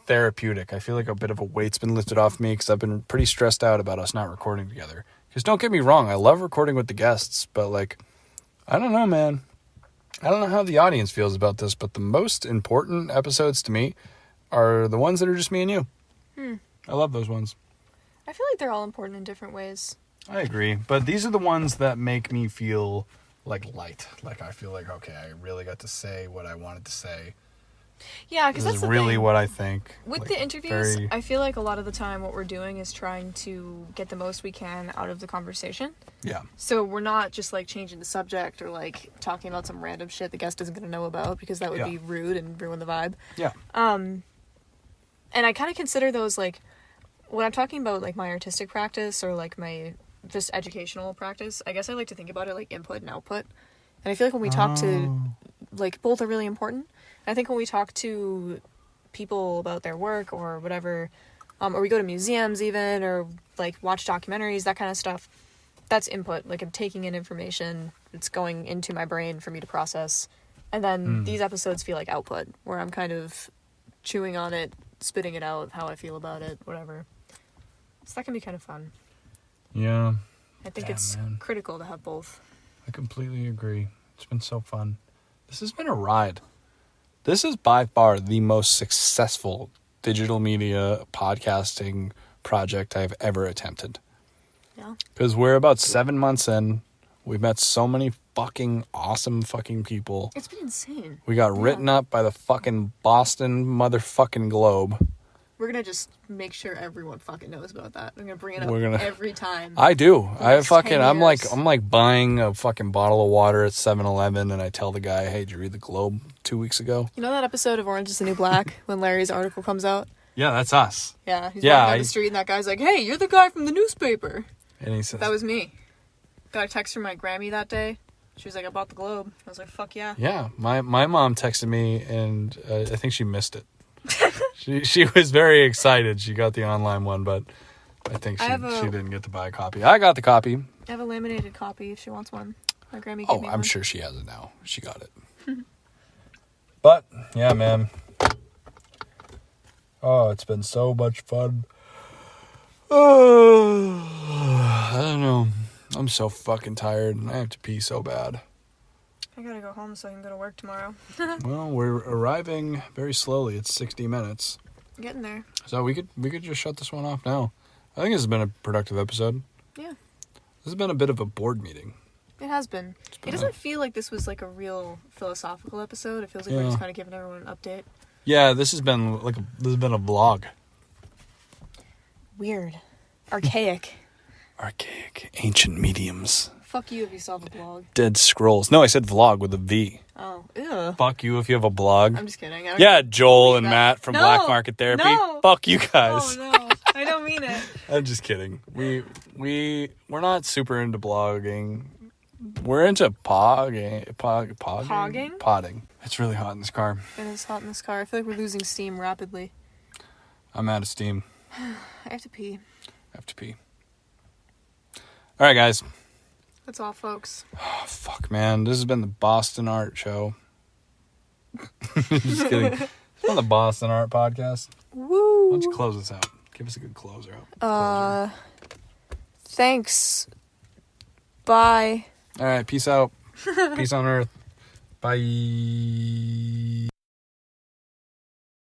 therapeutic. I feel like a bit of a weight's been lifted off me because I've been pretty stressed out about us not recording together. Because don't get me wrong, I love recording with the guests, but, I don't know, man. I don't know how the audience feels about this, but the most important episodes to me are the ones that are just me and you. I love those ones. I feel like they're all important in different ways. I agree, but these are the ones that make me feel light. I feel like, okay, I really got to say what I wanted to say. Yeah, because that's the really thing. what I think. With the interviews, I feel like a lot of the time what we're doing is trying to get the most we can out of the conversation. Yeah. So we're not just changing the subject or talking about some random shit the guest isn't going to know about because that would be rude and ruin the vibe. Yeah. And I kind of consider those when I'm talking about my artistic practice or my just educational practice, I guess I like to think about it like input and output. And I feel like when we talk to both are really important. I think when we talk to people about their work or whatever, or we go to museums even, or watch documentaries, that kind of stuff, that's input. I'm taking in information, it's going into my brain for me to process. And then these episodes feel like output, where I'm kind of chewing on it, spitting it out, how I feel about it, whatever. So that can be kind of fun. Yeah. I think it's critical to have both. I completely agree. It's been so fun. This has been a ride. This is by far the most successful digital media podcasting project I've ever attempted. Yeah. Because we're about 7 months in. We've met so many fucking awesome fucking people. It's been insane. We got written up by the fucking Boston motherfucking Globe. We're going to just make sure everyone fucking knows about that. I'm going to bring it up every time. I do. I'm like buying a fucking bottle of water at 7-Eleven and I tell the guy, hey, did you read the Globe 2 weeks ago? You know that episode of Orange is the New Black when Larry's article comes out? Yeah, that's us. Yeah, he's walking down the street and that guy's like, hey, you're the guy from the newspaper. And he says... That was me. Got a text from my Grammy that day. She was like, I bought the Globe. I was like, fuck yeah. Yeah, my mom texted me and I think she missed it. She was very excited. She got the online one, but I think she didn't get to buy a copy. I got the copy. I have a laminated copy if she wants one. My Grammy gave me one. I'm sure she has it now. She got it. But, yeah, man. Oh, it's been so much fun. Oh, I don't know. I'm so fucking tired and I have to pee so bad. I gotta go home so I can go to work tomorrow. Well, we're arriving very slowly. It's 60 minutes. Getting there. So we could just shut this one off now. I think this has been a productive episode. Yeah. This has been a bit of a board meeting. It has been. It doesn't feel like this was like a real philosophical episode. It feels like we're just kind of giving everyone an update. Yeah, this has been a vlog. Weird. Archaic. Ancient mediums. Fuck you if you still have a blog. Dead Scrolls. No, I said vlog with a V. Oh, ew. Fuck you if you have a blog. I'm just kidding. Yeah, Joel and Matt from Black Market Therapy. No. Fuck you guys. Oh, no. I don't mean it. I'm just kidding. We're not super into blogging. We're into pogging. Podding. It's really hot in this car. It is hot in this car. I feel like we're losing steam rapidly. I'm out of steam. I have to pee. All right, guys. That's all, folks. Oh, fuck, man. This has been the Boston Art Show. Just kidding. It's been the Boston Art Podcast. Woo! Why don't you close this out? Give us a good closer out. Thanks. Bye. All right, peace out. Peace on earth. Bye.